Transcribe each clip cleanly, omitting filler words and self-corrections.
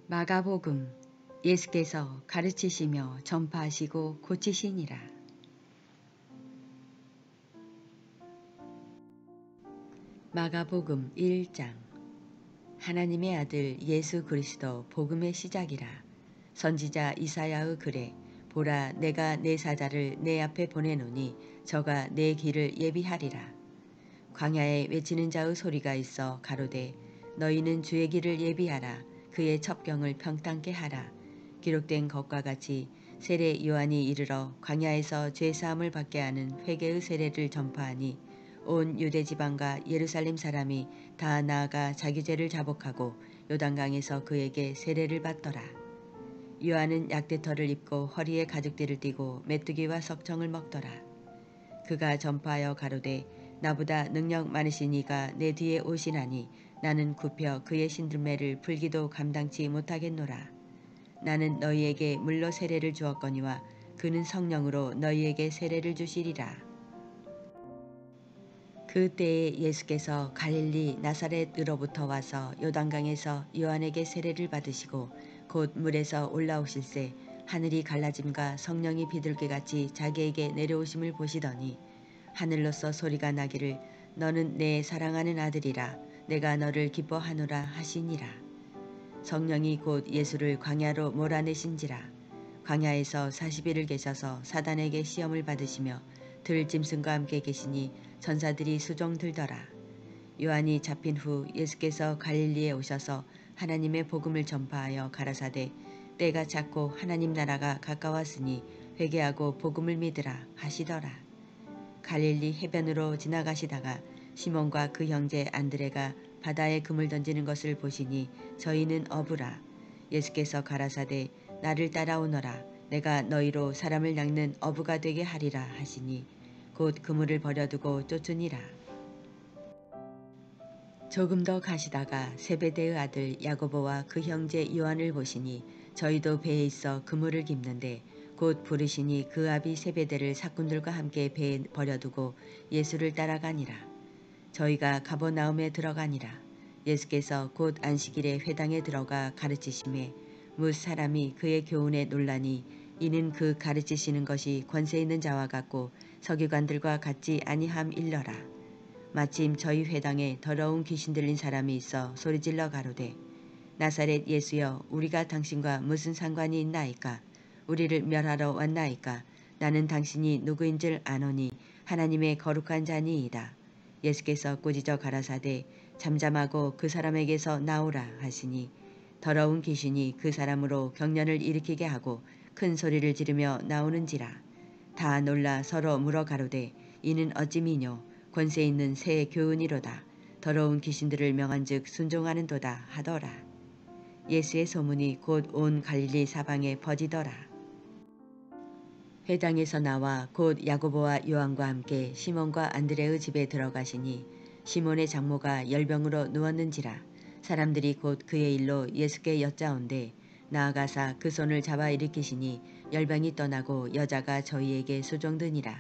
마가복음. 예수께서 가르치시며 전파하시고 고치시니라. 마가복음 1장. 하나님의 아들 예수 그리스도 복음의 시작이라. 선지자 이사야의 글에 보라, 내가 내 사자를 내 앞에 보내노니 저가 내 길을 예비하리라. 광야에 외치는 자의 소리가 있어 가로되 너희는 주의 길을 예비하라. 그의 첩경을 평탄케 하라. 기록된 것과 같이 세례 요한이 이르러 광야에서 죄사함을 받게 하는 회개의 세례를 전파하니 온 유대지방과 예루살렘 사람이 다 나아가 자기 죄를 자복하고 요단강에서 그에게 세례를 받더라. 요한은 약대털을 입고 허리에 가죽띠를 띠고 메뚜기와 석청을 먹더라. 그가 전파하여 가로되 나보다 능력 많으신 이가 내 뒤에 오시나니 나는 굽혀 그의 신들매를 풀기도 감당치 못하겠노라. 나는 너희에게 물로 세례를 주었거니와 그는 성령으로 너희에게 세례를 주시리라. 그때에 예수께서 갈릴리 나사렛으로부터 와서 요단강에서 요한에게 세례를 받으시고 곧 물에서 올라오실새 하늘이 갈라짐과 성령이 비둘기같이 자기에게 내려오심을 보시더니 하늘로서 소리가 나기를 너는 내 사랑하는 아들이라 내가 너를 기뻐하노라 하시니라. 성령이 곧 예수를 광야로 몰아내신지라. 광야에서 40일을 계셔서 사단에게 시험을 받으시며 들짐승과 함께 계시니 전사들이 수종 들더라. 요한이 잡힌 후 예수께서 갈릴리에 오셔서 하나님의 복음을 전파하여 가라사대 때가 찼고 하나님 나라가 가까웠으니 회개하고 복음을 믿으라 하시더라. 갈릴리 해변으로 지나가시다가 시몬과 그 형제 안드레가 바다에 금을 던지는 것을 보시니 저희는 어부라. 예수께서 가라사대 나를 따라오너라. 내가 너희로 사람을 낚는 어부가 되게 하리라 하시니 곧 그물을 버려두고 쫓으니라. 조금 더 가시다가 세베대의 아들 야고보와 그 형제 요한을 보시니 저희도 배에 있어 그물을 깁는데 곧 부르시니 그 아비 세베대를 사꾼들과 함께 배에 버려두고 예수를 따라가니라. 저희가 가버나움에 들어가니라. 예수께서 곧 안식일에 회당에 들어가 가르치심에 뭇 사람이 그의 교훈에 놀라니 이는 그 가르치시는 것이 권세 있는 자와 같고 서기관들과 같지 아니함 일러라. 마침 저희 회당에 더러운 귀신 들린 사람이 있어 소리질러 가로되 나사렛 예수여 우리가 당신과 무슨 상관이 있나이까. 우리를 멸하러 왔나이까. 나는 당신이 누구인 줄 아노니 하나님의 거룩한 자니이다. 예수께서 꾸짖어 가라사대 잠잠하고 그 사람에게서 나오라 하시니 더러운 귀신이 그 사람으로 경련을 일으키게 하고 큰 소리를 지르며 나오는지라. 다 놀라 서로 물어 가로되 이는 어찌미뇨. 권세 있는 새 교훈이로다. 더러운 귀신들을 명한즉 순종하는도다 하더라. 예수의 소문이 곧 온 갈릴리 사방에 퍼지더라. 회당에서 나와 곧 야고보와 요한과 함께 시몬과 안드레의 집에 들어가시니 시몬의 장모가 열병으로 누웠는지라. 사람들이 곧 그의 일로 예수께 여짜온대 나아가사 그 손을 잡아 일으키시니 열병이 떠나고 여자가 저희에게 수종드니라.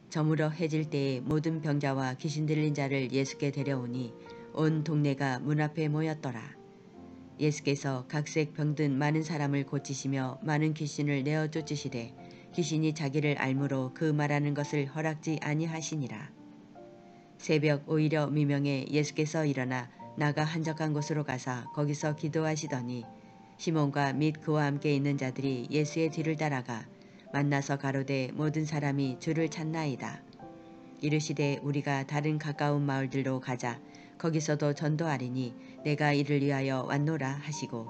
저물어 해질 때에 모든 병자와 귀신 들린 자를 예수께 데려오니 온 동네가 문 앞에 모였더라. 예수께서 각색 병든 많은 사람을 고치시며 많은 귀신을 내어 쫓으시되 귀신이 자기를 알므로 그 말하는 것을 허락지 아니하시니라. 새벽 오히려 미명에 예수께서 일어나 나가 한적한 곳으로 가사 거기서 기도하시더니 시몬과 및 그와 함께 있는 자들이 예수의 뒤를 따라가 만나서 가로되 모든 사람이 주를 찾나이다. 이르시되 우리가 다른 가까운 마을들로 가자. 거기서도 전도하리니 내가 이를 위하여 왔노라 하시고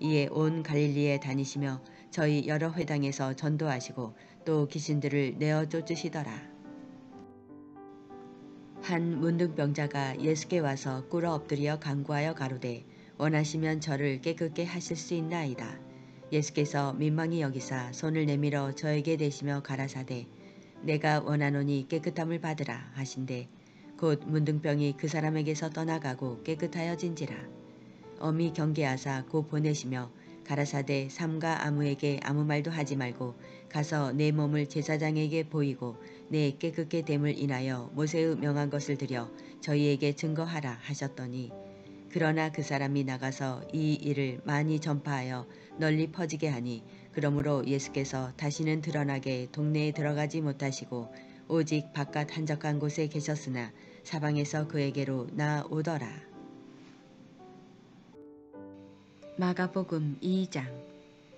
이에 온 갈릴리에 다니시며 저희 여러 회당에서 전도하시고 또 귀신들을 내어 쫓으시더라. 한 문둥병자가 예수께 와서 꿇어 엎드려 간구하여 가로되 원하시면 저를 깨끗게 하실 수 있나이다. 예수께서 민망히 여기사 손을 내밀어 저에게 대시며 가라사대 내가 원하노니 깨끗함을 받으라 하신대 곧 문둥병이 그 사람에게서 떠나가고 깨끗하여진지라. 엄히 경계하사 곧 보내시며 가라사대 삼가 아무에게 아무 말도 하지 말고 가서 내 몸을 제사장에게 보이고 내 깨끗게 됨을 인하여 모세의 명한 것을 드려 저희에게 증거하라 하셨더니 그러나 그 사람이 나가서 이 일을 많이 전파하여 널리 퍼지게 하니 그러므로 예수께서 다시는 드러나게 동네에 들어가지 못하시고 오직 바깥 한적한 곳에 계셨으나 사방에서 그에게로 나오더라. 마가복음 2장.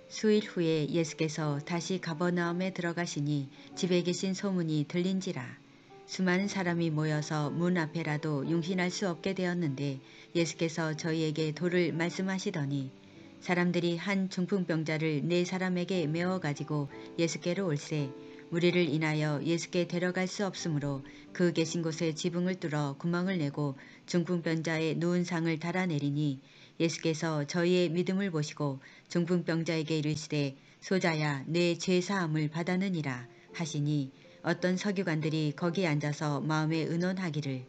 수일 후에 예수께서 다시 가버나움에 들어가시니 집에 계신 소문이 들린지라. 수많은 사람이 모여서 문 앞에라도 용신할 수 없게 되었는데 예수께서 저희에게 도를 말씀하시더니 사람들이 한 중풍병자를 네 사람에게 메워 가지고 예수께로 올세 무리를 인하여 예수께 데려갈 수 없으므로 그 계신 곳에 지붕을 뚫어 구멍을 내고 중풍병자의 누운 상을 달아내리니 예수께서 저희의 믿음을 보시고 중풍병자에게 이르시되 소자야 내 죄사함을 받았느니라 하시니 어떤 서기관들이 거기 앉아서 마음에 의논하기를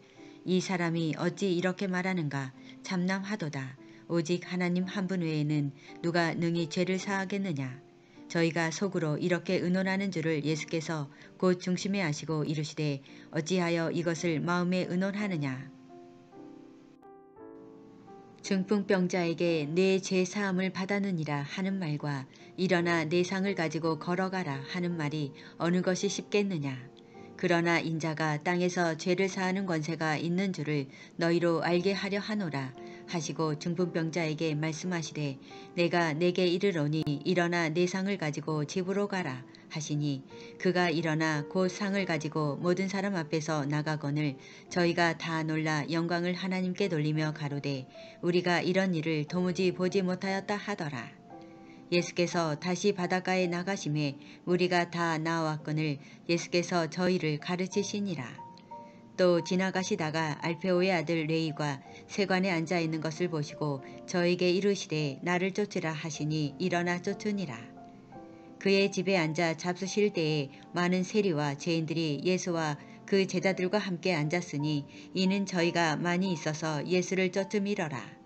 이 사람이 어찌 이렇게 말하는가 참남하도다. 오직 하나님 한 분 외에는 누가 능히 죄를 사하겠느냐. 저희가 속으로 이렇게 의논하는 줄을 예수께서 곧 중심에 하시고 이르시되 어찌하여 이것을 마음에 의논하느냐. 중풍병자에게 내 죄 사함을 받았느니라 하는 말과 일어나 내 상을 가지고 걸어가라 하는 말이 어느 것이 쉽겠느냐. 그러나 인자가 땅에서 죄를 사하는 권세가 있는 줄을 너희로 알게 하려 하노라 하시고 중풍병자에게 말씀하시되 내가 내게 이르노니 일어나 내 상을 가지고 집으로 가라 하시니 그가 일어나 곧 상을 가지고 모든 사람 앞에서 나가거늘 저희가 다 놀라 영광을 하나님께 돌리며 가로되 우리가 이런 일을 도무지 보지 못하였다 하더라. 예수께서 다시 바닷가에 나가심에 우리가 다 나왔거늘 예수께서 저희를 가르치시니라. 또 지나가시다가 알페오의 아들 레이가 세관에 앉아 있는 것을 보시고 저에게 이르시되 나를 쫓으라 하시니 일어나 쫓으니라. 그의 집에 앉아 잡수실 때에 많은 세리와 죄인들이 예수와 그 제자들과 함께 앉았으니 이는 저희가 많이 있어서 예수를 쫓음이러라.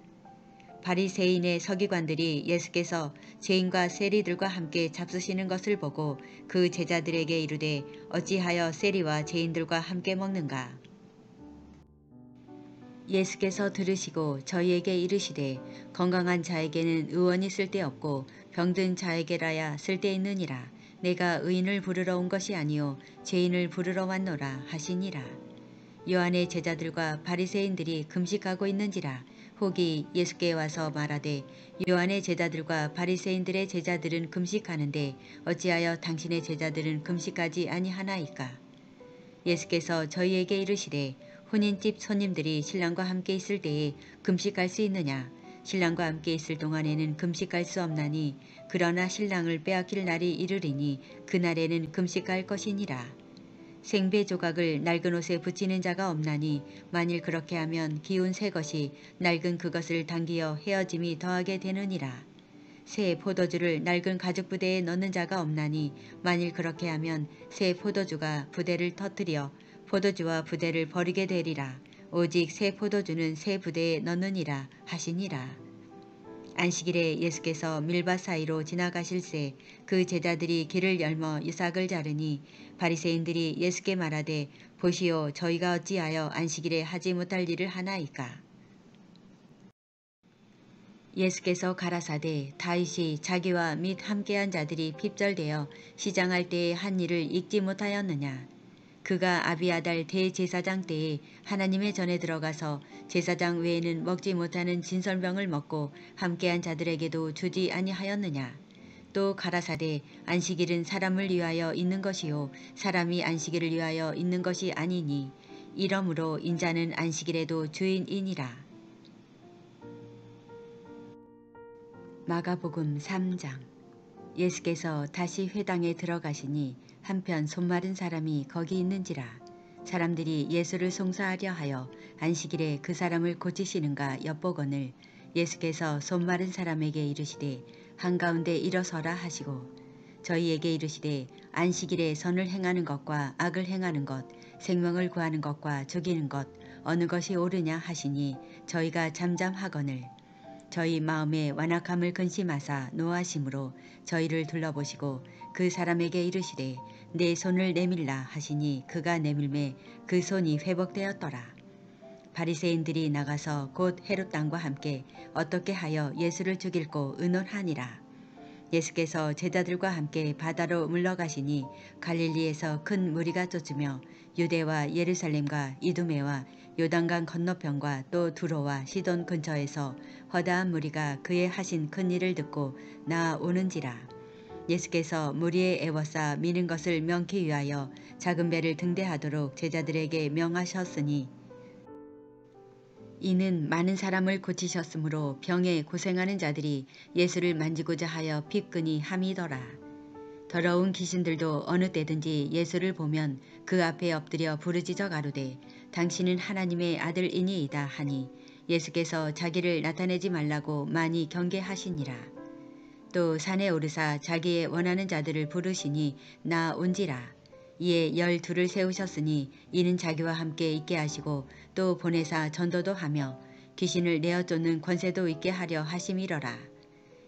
바리새인의 서기관들이 예수께서 죄인과 세리들과 함께 잡수시는 것을 보고 그 제자들에게 이르되 어찌하여 세리와 죄인들과 함께 먹는가. 예수께서 들으시고 저희에게 이르시되 건강한 자에게는 의원이 쓸데없고 병든 자에게라야 쓸데있느니라. 내가 의인을 부르러 온 것이 아니요 죄인을 부르러 왔노라 하시니라. 요한의 제자들과 바리새인들이 금식하고 있는지라. 혹이 예수께 와서 말하되 요한의 제자들과 바리새인들의 제자들은 금식하는데 어찌하여 당신의 제자들은 금식하지 아니하나이까. 예수께서 저희에게 이르시되 혼인집 손님들이 신랑과 함께 있을 때에 금식할 수 있느냐. 신랑과 함께 있을 동안에는 금식할 수 없나니 그러나 신랑을 빼앗길 날이 이르리니 그날에는 금식할 것이니라. 생배 조각을 낡은 옷에 붙이는 자가 없나니 만일 그렇게 하면 기운 새 것이 낡은 그것을 당기어 헤어짐이 더하게 되느니라. 새 포도주를 낡은 가죽 부대에 넣는 자가 없나니 만일 그렇게 하면 새 포도주가 부대를 터뜨려 포도주와 부대를 버리게 되리라. 오직 새 포도주는 새 부대에 넣느니라 하시니라. 안식일에 예수께서 밀밭 사이로 지나가실새 그 제자들이 길을 열머 유삭을 자르니 바리새인들이 예수께 말하되 보시오 저희가 어찌하여 안식일에 하지 못할 일을 하나이까. 예수께서 가라사대 다윗이 자기와 및 함께한 자들이 핍절되어 시장할 때에 한 일을 잊지 못하였느냐. 그가 아비아달 대제사장 때에 하나님의 전에 들어가서 제사장 외에는 먹지 못하는 진설병을 먹고 함께한 자들에게도 주지 아니하였느냐. 또 가라사대 안식일은 사람을 위하여 있는 것이요 사람이 안식일을 위하여 있는 것이 아니니 이러므로 인자는 안식일에도 주인이니라. 마가복음 3장. 예수께서 다시 회당에 들어가시니 한편 손마른 사람이 거기 있는지라. 사람들이 예수를 송사하려 하여 안식일에 그 사람을 고치시는가 엿보거늘 예수께서 손마른 사람에게 이르시되 한가운데 일어서라 하시고 저희에게 이르시되 안식일에 선을 행하는 것과 악을 행하는 것 생명을 구하는 것과 죽이는 것 어느 것이 옳으냐 하시니 저희가 잠잠하거늘 저희 마음에 완악함을 근심하사 노하심으로 저희를 둘러보시고 그 사람에게 이르시되 내 손을 내밀라 하시니 그가 내밀매 그 손이 회복되었더라. 바리새인들이 나가서 곧 헤롯 왕과 함께 어떻게 하여 예수를 죽일고 의논하니라. 예수께서 제자들과 함께 바다로 물러가시니 갈릴리에서 큰 무리가 쫓으며 유대와 예루살렘과 이두메와 요단강 건너편과 또 두로와 시돈 근처에서 허다한 무리가 그의 하신 큰 일을 듣고 나아오는지라. 예수께서 무리에 애워싸 미는 것을 명키 위하여 작은 배를 등대하도록 제자들에게 명하셨으니 이는 많은 사람을 고치셨으므로 병에 고생하는 자들이 예수를 만지고자 하여 핍근히 함이더라. 더러운 귀신들도 어느 때든지 예수를 보면 그 앞에 엎드려 부르짖어 가로되 당신은 하나님의 아들이니이다 하니 예수께서 자기를 나타내지 말라고 많이 경계하시니라. 또 산에 오르사 자기의 원하는 자들을 부르시니 나온지라. 이에 12을 세우셨으니 이는 자기와 함께 있게 하시고 또 보내사 전도도 하며 귀신을 내어 쫓는 권세도 있게 하려 하심이러라.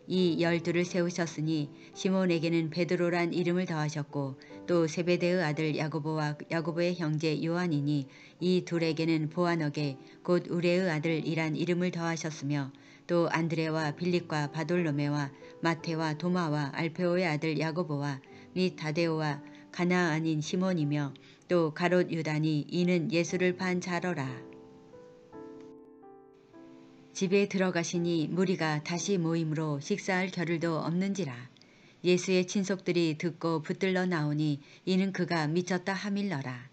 이 12을 세우셨으니 시몬에게는 베드로란 이름을 더하셨고 또 세베대의 아들 야고보와 야고보의 형제 요한이니 이 둘에게는 보아너게 곧 우레의 아들이란 이름을 더하셨으며 또 안드레와 빌립과 바돌로메와 마테와 도마와 알페오의 아들 야고보와 및 다데오와 가나안인 시몬이며 또 가롯 유다니 이는 예수를 판 자러라. 집에 들어가시니 무리가 다시 모임으로 식사할 겨를도 없는지라. 예수의 친속들이 듣고 붙들러 나오니 이는 그가 미쳤다 하밀러라.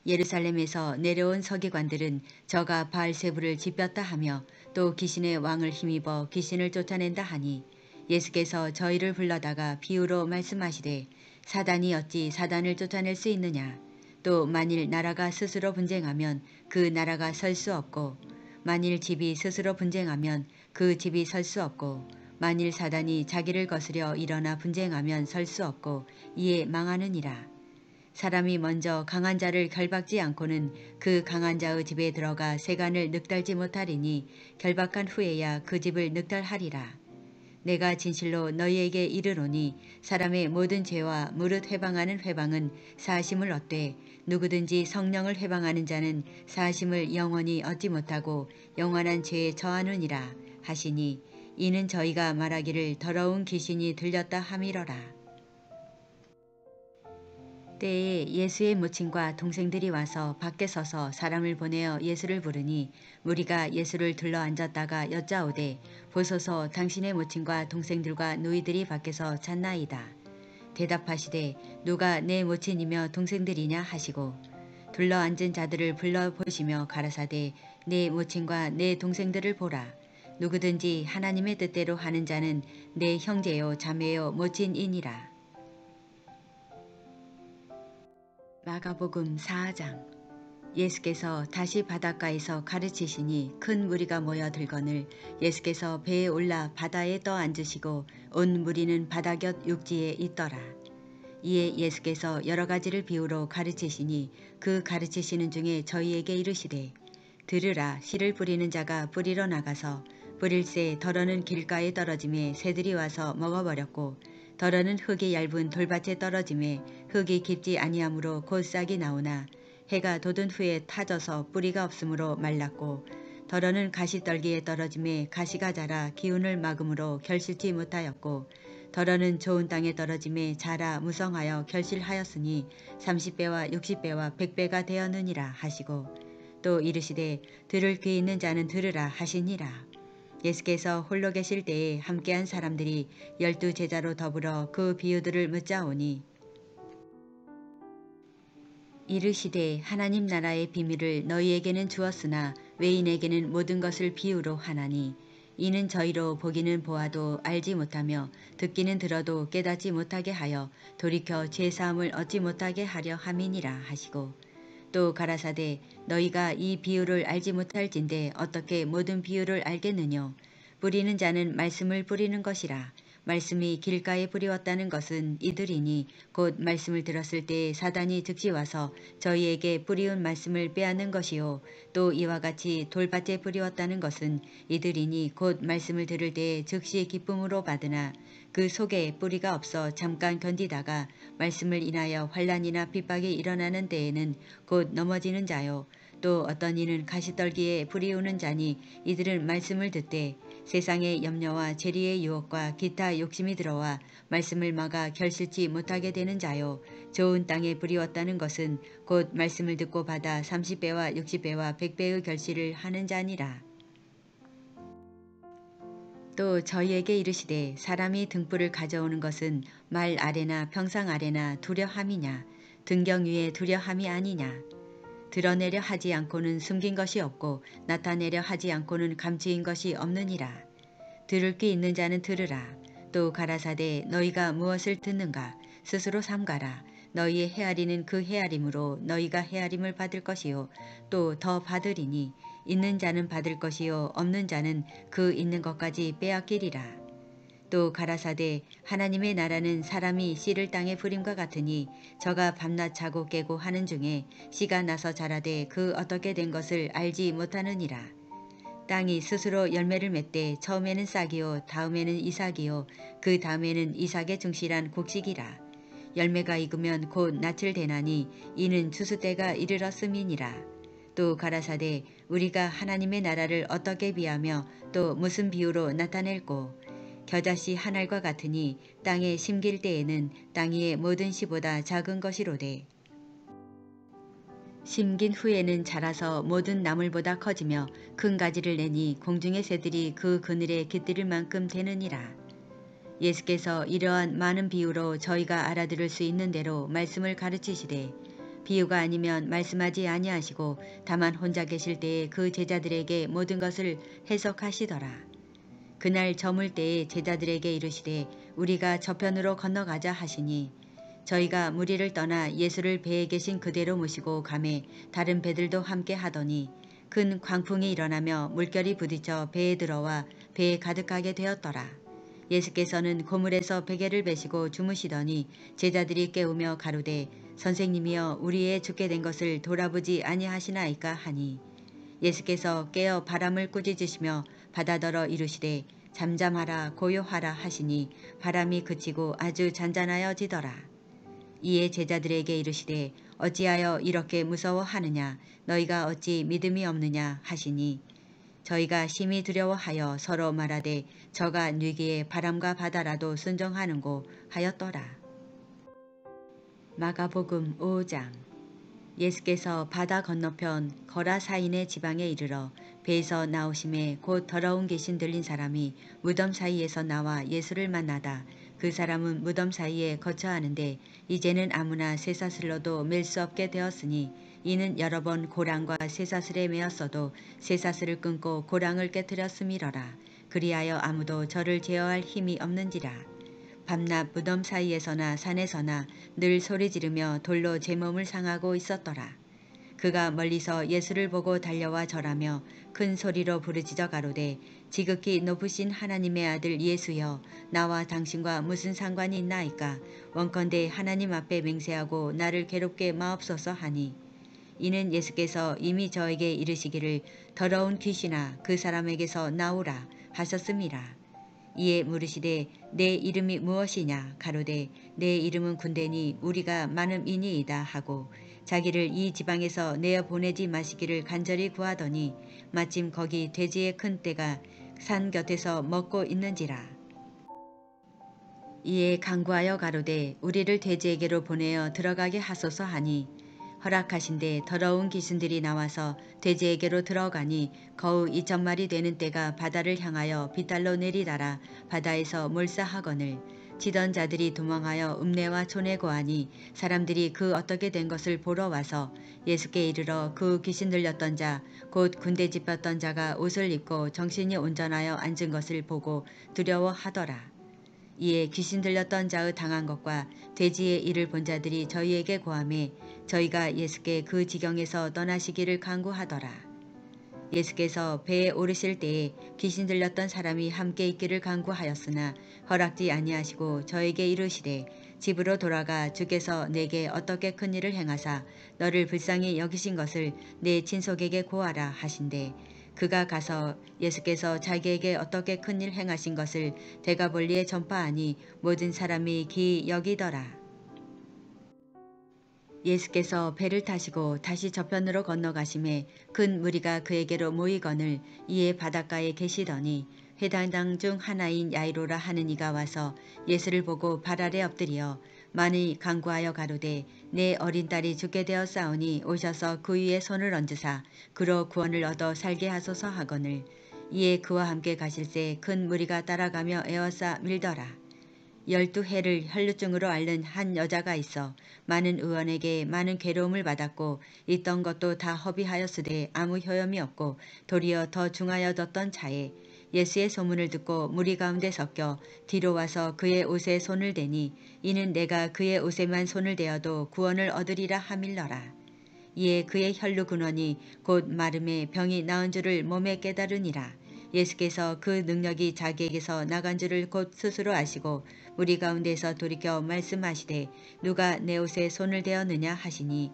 예루살렘에서 내려온 서기관들은 저가 바알세부를 짚었다 하며 또 귀신의 왕을 힘입어 귀신을 쫓아낸다 하니 예수께서 저희를 불러다가 비유로 말씀하시되 사단이 어찌 사단을 쫓아낼 수 있느냐. 또 만일 나라가 스스로 분쟁하면 그 나라가 설 수 없고 만일 집이 스스로 분쟁하면 그 집이 설 수 없고 만일 사단이 자기를 거스려 일어나 분쟁하면 설 수 없고 이에 망하느니라. 사람이 먼저 강한 자를 결박지 않고는 그 강한 자의 집에 들어가 세간을 늑달지 못하리니 결박한 후에야 그 집을 늑달하리라. 내가 진실로 너희에게 이르노니 사람의 모든 죄와 무릇 회방하는 회방은 사하심을 얻되 누구든지 성령을 회방하는 자는 사하심을 영원히 얻지 못하고 영원한 죄에 처하느니라 하시니 이는 저희가 말하기를 더러운 귀신이 들렸다 함이러라. 때에 예수의 모친과 동생들이 와서 밖에 서서 사람을 보내어 예수를 부르니 무리가 예수를 둘러 앉았다가 여짜오되 보소서 당신의 모친과 동생들과 노이들이 밖에서 잤나이다. 대답하시되 누가 내 모친이며 동생들이냐 하시고 둘러 앉은 자들을 불러보시며 가라사대 내 모친과 내 동생들을 보라. 누구든지 하나님의 뜻대로 하는 자는 내 형제요 자매요 모친이니라. 마가복음 4장. 예수께서 다시 바닷가에서 가르치시니 큰 무리가 모여들거늘 예수께서 배에 올라 바다에 떠 앉으시고 온 무리는 바다 곁 육지에 있더라. 이에 예수께서 여러 가지를 비유로 가르치시니 그 가르치시는 중에 저희에게 이르시되 들으라. 씨를 뿌리는 자가 뿌리러 나가서 뿌릴새 덜어는 길가에 떨어짐에 새들이 와서 먹어버렸고 덜어는 흙이 얇은 돌밭에 떨어짐에 흙이 깊지 아니하므로 곧 싹이 나오나 해가 돋은 후에 타져서 뿌리가 없으므로 말랐고 덜어는 가시떨기에 떨어짐에 가시가 자라 기운을 막음으로 결실치 못하였고 덜어는 좋은 땅에 떨어짐에 자라 무성하여 결실하였으니 30배와 60배와 100배가 되었느니라 하시고 또 이르시되 들을 귀 있는 자는 들으라 하시니라. 예수께서 홀로 계실 때에 함께한 사람들이 12 제자로 더불어 그 비유들을 묻자오니 이르시되 하나님 나라의 비밀을 너희에게는 주었으나 외인에게는 모든 것을 비유로 하나니 이는 저희로 보기는 보아도 알지 못하며 듣기는 들어도 깨닫지 못하게 하여 돌이켜 죄사함을 얻지 못하게 하려 함이니라 하시고 또 가라사대 너희가 이 비유를 알지 못할진대 어떻게 모든 비유를 알겠느뇨. 뿌리는 자는 말씀을 뿌리는 것이라. 말씀이 길가에 뿌리웠다는 것은 이들이니 곧 말씀을 들었을 때에 사단이 즉시 와서 저희에게 뿌리운 말씀을 빼앗는 것이요. 또 이와 같이 돌밭에 뿌리웠다는 것은 이들이니 곧 말씀을 들을 때에 즉시 기쁨으로 받으나 그 속에 뿌리가 없어 잠깐 견디다가 말씀을 인하여 환난이나 핍박이 일어나는 때에는 곧 넘어지는 자요. 또 어떤 이는 가시떨기에 불이우는 자니 이들은 말씀을 듣되 세상의 염려와 재리의 유혹과 기타 욕심이 들어와 말씀을 막아 결실치 못하게 되는 자요. 좋은 땅에 불이 왔다는 것은 곧 말씀을 듣고 받아 30배와 60배와 100배의 결실을 하는 자니라. 또 저희에게 이르시되 사람이 등불을 가져오는 것은 말 아래나 평상 아래나 두려함이냐 등경 위에 두려함이 아니냐. 드러내려 하지 않고는 숨긴 것이 없고 나타내려 하지 않고는 감추인 것이 없느니라. 들을 귀 있는 자는 들으라. 또 가라사대 너희가 무엇을 듣는가 스스로 삼가라. 너희의 헤아리는 그 헤아림으로 너희가 헤아림을 받을 것이요 또 더 받으리니 있는 자는 받을 것이요 없는 자는 그 있는 것까지 빼앗기리라. 또 가라사대 하나님의 나라는 사람이 씨를 땅에 뿌림과 같으니 저가 밤낮 자고 깨고 하는 중에 씨가 나서 자라되 그 어떻게 된 것을 알지 못하느니라. 땅이 스스로 열매를 맺되 처음에는 싹이요 다음에는 이삭이요 그 다음에는 이삭의 충실한 곡식이라. 열매가 익으면 곧 낯을 대나니 이는 추수 때가 이르렀음이니라. 또 가라사대 우리가 하나님의 나라를 어떻게 비하며 또 무슨 비유로 나타낼꼬. 겨자씨 한 알과 같으니 땅에 심길 때에는 땅 위의 모든 씨보다 작은 것이로되 심긴 후에는 자라서 모든 나물보다 커지며 큰 가지를 내니 공중의 새들이 그 그늘에 깃들일 만큼 되느니라. 예수께서 이러한 많은 비유로 저희가 알아들을 수 있는 대로 말씀을 가르치시되 비유가 아니면 말씀하지 아니하시고 다만 혼자 계실 때에 그 제자들에게 모든 것을 해석하시더라. 그날 저물 때에 제자들에게 이르시되 우리가 저편으로 건너가자 하시니 저희가 무리를 떠나 예수를 배에 계신 그대로 모시고 가매 다른 배들도 함께 하더니 큰 광풍이 일어나며 물결이 부딪혀 배에 들어와 배에 가득하게 되었더라. 예수께서는 고물에서 베개를 베시고 주무시더니 제자들이 깨우며 가로되 선생님이여 우리의 죽게 된 것을 돌아보지 아니하시나이까 하니 예수께서 깨어 바람을 꾸짖으시며 바다더러 이르시되 잠잠하라 고요하라 하시니 바람이 그치고 아주 잔잔하여지더라. 이에 제자들에게 이르시되 어찌하여 이렇게 무서워하느냐 너희가 어찌 믿음이 없느냐 하시니 저희가 심히 두려워하여 서로 말하되 저가 뉘기에 바람과 바다라도 순종하는고 하였더라. 마가복음 5장. 예수께서 바다 건너편 거라사인의 지방에 이르러 배에서 나오심에 곧 더러운 귀신 들린 사람이 무덤 사이에서 나와 예수를 만나다 그 사람은 무덤 사이에 거처하는데 이제는 아무나 쇠사슬로도 맬 수 없게 되었으니 이는 여러 번 고랑과 쇠사슬에 매었어도 쇠사슬을 끊고 고랑을 깨뜨렸음이러라. 그리하여 아무도 저를 제어할 힘이 없는지라. 밤낮 무덤 사이에서나 산에서나 늘 소리 지르며 돌로 제 몸을 상하고 있었더라. 그가 멀리서 예수를 보고 달려와 절하며 큰 소리로 부르짖어 가로되 지극히 높으신 하나님의 아들 예수여 나와 당신과 무슨 상관이 있나이까. 원컨대 하나님 앞에 맹세하고 나를 괴롭게 마옵소서 하니 이는 예수께서 이미 저에게 이르시기를 더러운 귀신아 그 사람에게서 나오라 하셨음이라. 이에 물으시되 내 이름이 무엇이냐 가로되 내 이름은 군대니 우리가 많음이니이다 하고 자기를 이 지방에서 내어 보내지 마시기를 간절히 구하더니 마침 거기 돼지의 큰 떼가 산 곁에서 먹고 있는지라. 이에 간구하여 가로되 우리를 돼지에게로 보내어 들어가게 하소서 하니 허락하신데 더러운 귀신들이 나와서 돼지에게로 들어가니 거의 2,000마리 되는 떼가 바다를 향하여 비탈로 내리달아 바다에서 몰사하거늘 치던 자들이 도망하여 읍내와 촌에 거하니 사람들이 그 어떻게 된 것을 보러 와서 예수께 이르러 그 귀신 들렸던 자 곧 군대 짚었던 자가 옷을 입고 정신이 온전하여 앉은 것을 보고 두려워하더라. 이에 귀신 들렸던 자의 당한 것과 돼지의 일을 본 자들이 저희에게 고하매 저희가 예수께 그 지경에서 떠나시기를 간구하더라. 예수께서 배에 오르실 때에 귀신 들렸던 사람이 함께 있기를 간구하였으나 허락지 아니하시고 저에게 이르시되 집으로 돌아가 주께서 내게 어떻게 큰 일을 행하사 너를 불쌍히 여기신 것을 내 친속에게 고하라 하신대 그가 가서 예수께서 자기에게 어떻게 큰 일 행하신 것을 대가볼리에 전파하니 모든 사람이 기이 여기더라. 예수께서 배를 타시고 다시 저편으로 건너가심에 큰 무리가 그에게로 모이거늘 이에 바닷가에 계시더니 회당장 중 하나인 야이로라 하는 이가 와서 예수를 보고 발 아래 엎드려 많이 간구하여 가로되 내 어린 딸이 죽게 되었사오니 오셔서 그 위에 손을 얹으사 그로 구원을 얻어 살게 하소서 하거늘 이에 그와 함께 가실새 큰 무리가 따라가며 에워싸 밀더라. 12해를 혈루증으로 앓는 한 여자가 있어 많은 의원에게 많은 괴로움을 받았고 있던 것도 다 허비하였으되 아무 효염이 없고 도리어 더 중하여졌던 차에 예수의 소문을 듣고 무리 가운데 섞여 뒤로 와서 그의 옷에 손을 대니 이는 내가 그의 옷에만 손을 대어도 구원을 얻으리라 하밀러라. 이에 그의 혈루 근원이 곧 마름에 병이 나은 줄을 몸에 깨달으니라. 예수께서 그 능력이 자기에게서 나간 줄을 곧 스스로 아시고 우리 가운데서 돌이켜 말씀하시되 누가 내 옷에 손을 대었느냐 하시니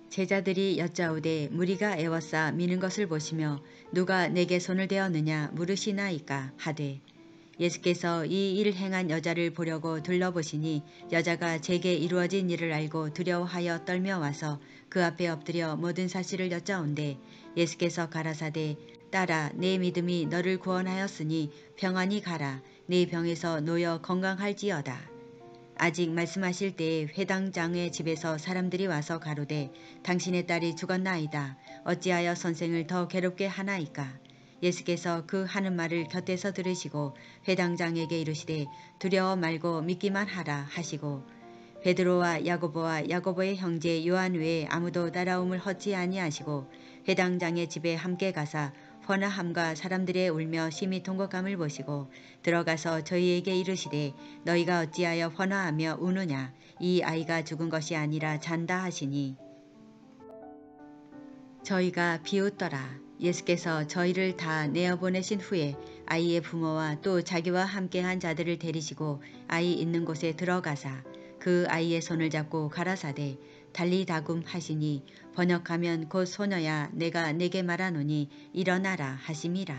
제자들이 여짜오되 무리가 애워싸 미는 것을 보시며 누가 내게 손을 대었느냐 물으시나이까 하되 예수께서 이 일을 행한 여자를 보려고 둘러보시니 여자가 제게 이루어진 일을 알고 두려워하여 떨며 와서 그 앞에 엎드려 모든 사실을 여짜온대 예수께서 가라사대 딸아 내 믿음이 너를 구원하였으니 평안히 가라 네 병에서 놓여 건강할지어다. 아직 말씀하실 때에 회당장의 집에서 사람들이 와서 가로되 당신의 딸이 죽었나이다. 어찌하여 선생을 더 괴롭게 하나이까. 예수께서 그 하는 말을 곁에서 들으시고 회당장에게 이르시되 두려워 말고 믿기만 하라 하시고 베드로와 야고보와 야고보의 형제 요한 외에 아무도 따라옴을 헛지 아니하시고 회당장의 집에 함께 가사 번화함과 사람들의 울며 심히 통곡함을 보시고 들어가서 저희에게 이르시되 너희가 어찌하여 번화하며 우느냐 이 아이가 죽은 것이 아니라 잔다 하시니 저희가 비웃더라. 예수께서 저희를 다 내어보내신 후에 아이의 부모와 또 자기와 함께한 자들을 데리시고 아이 있는 곳에 들어가사 그 아이의 손을 잡고 가라사대 달리다굼 하시니 번역하면 곧 소녀야 내가 내게 말하노니 일어나라 하심이라.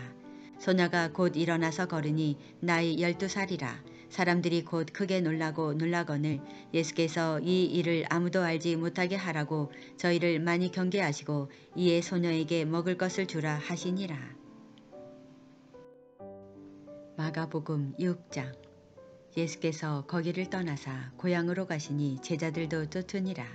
소녀가 곧 일어나서 걸으니 나이 12살이라. 사람들이 곧 크게 놀라고 놀라거늘 예수께서 이 일을 아무도 알지 못하게 하라고 저희를 많이 경계하시고 이에 소녀에게 먹을 것을 주라 하시니라. 마가복음 6장. 예수께서 거기를 떠나사 고향으로 가시니 제자들도 쫓으니라.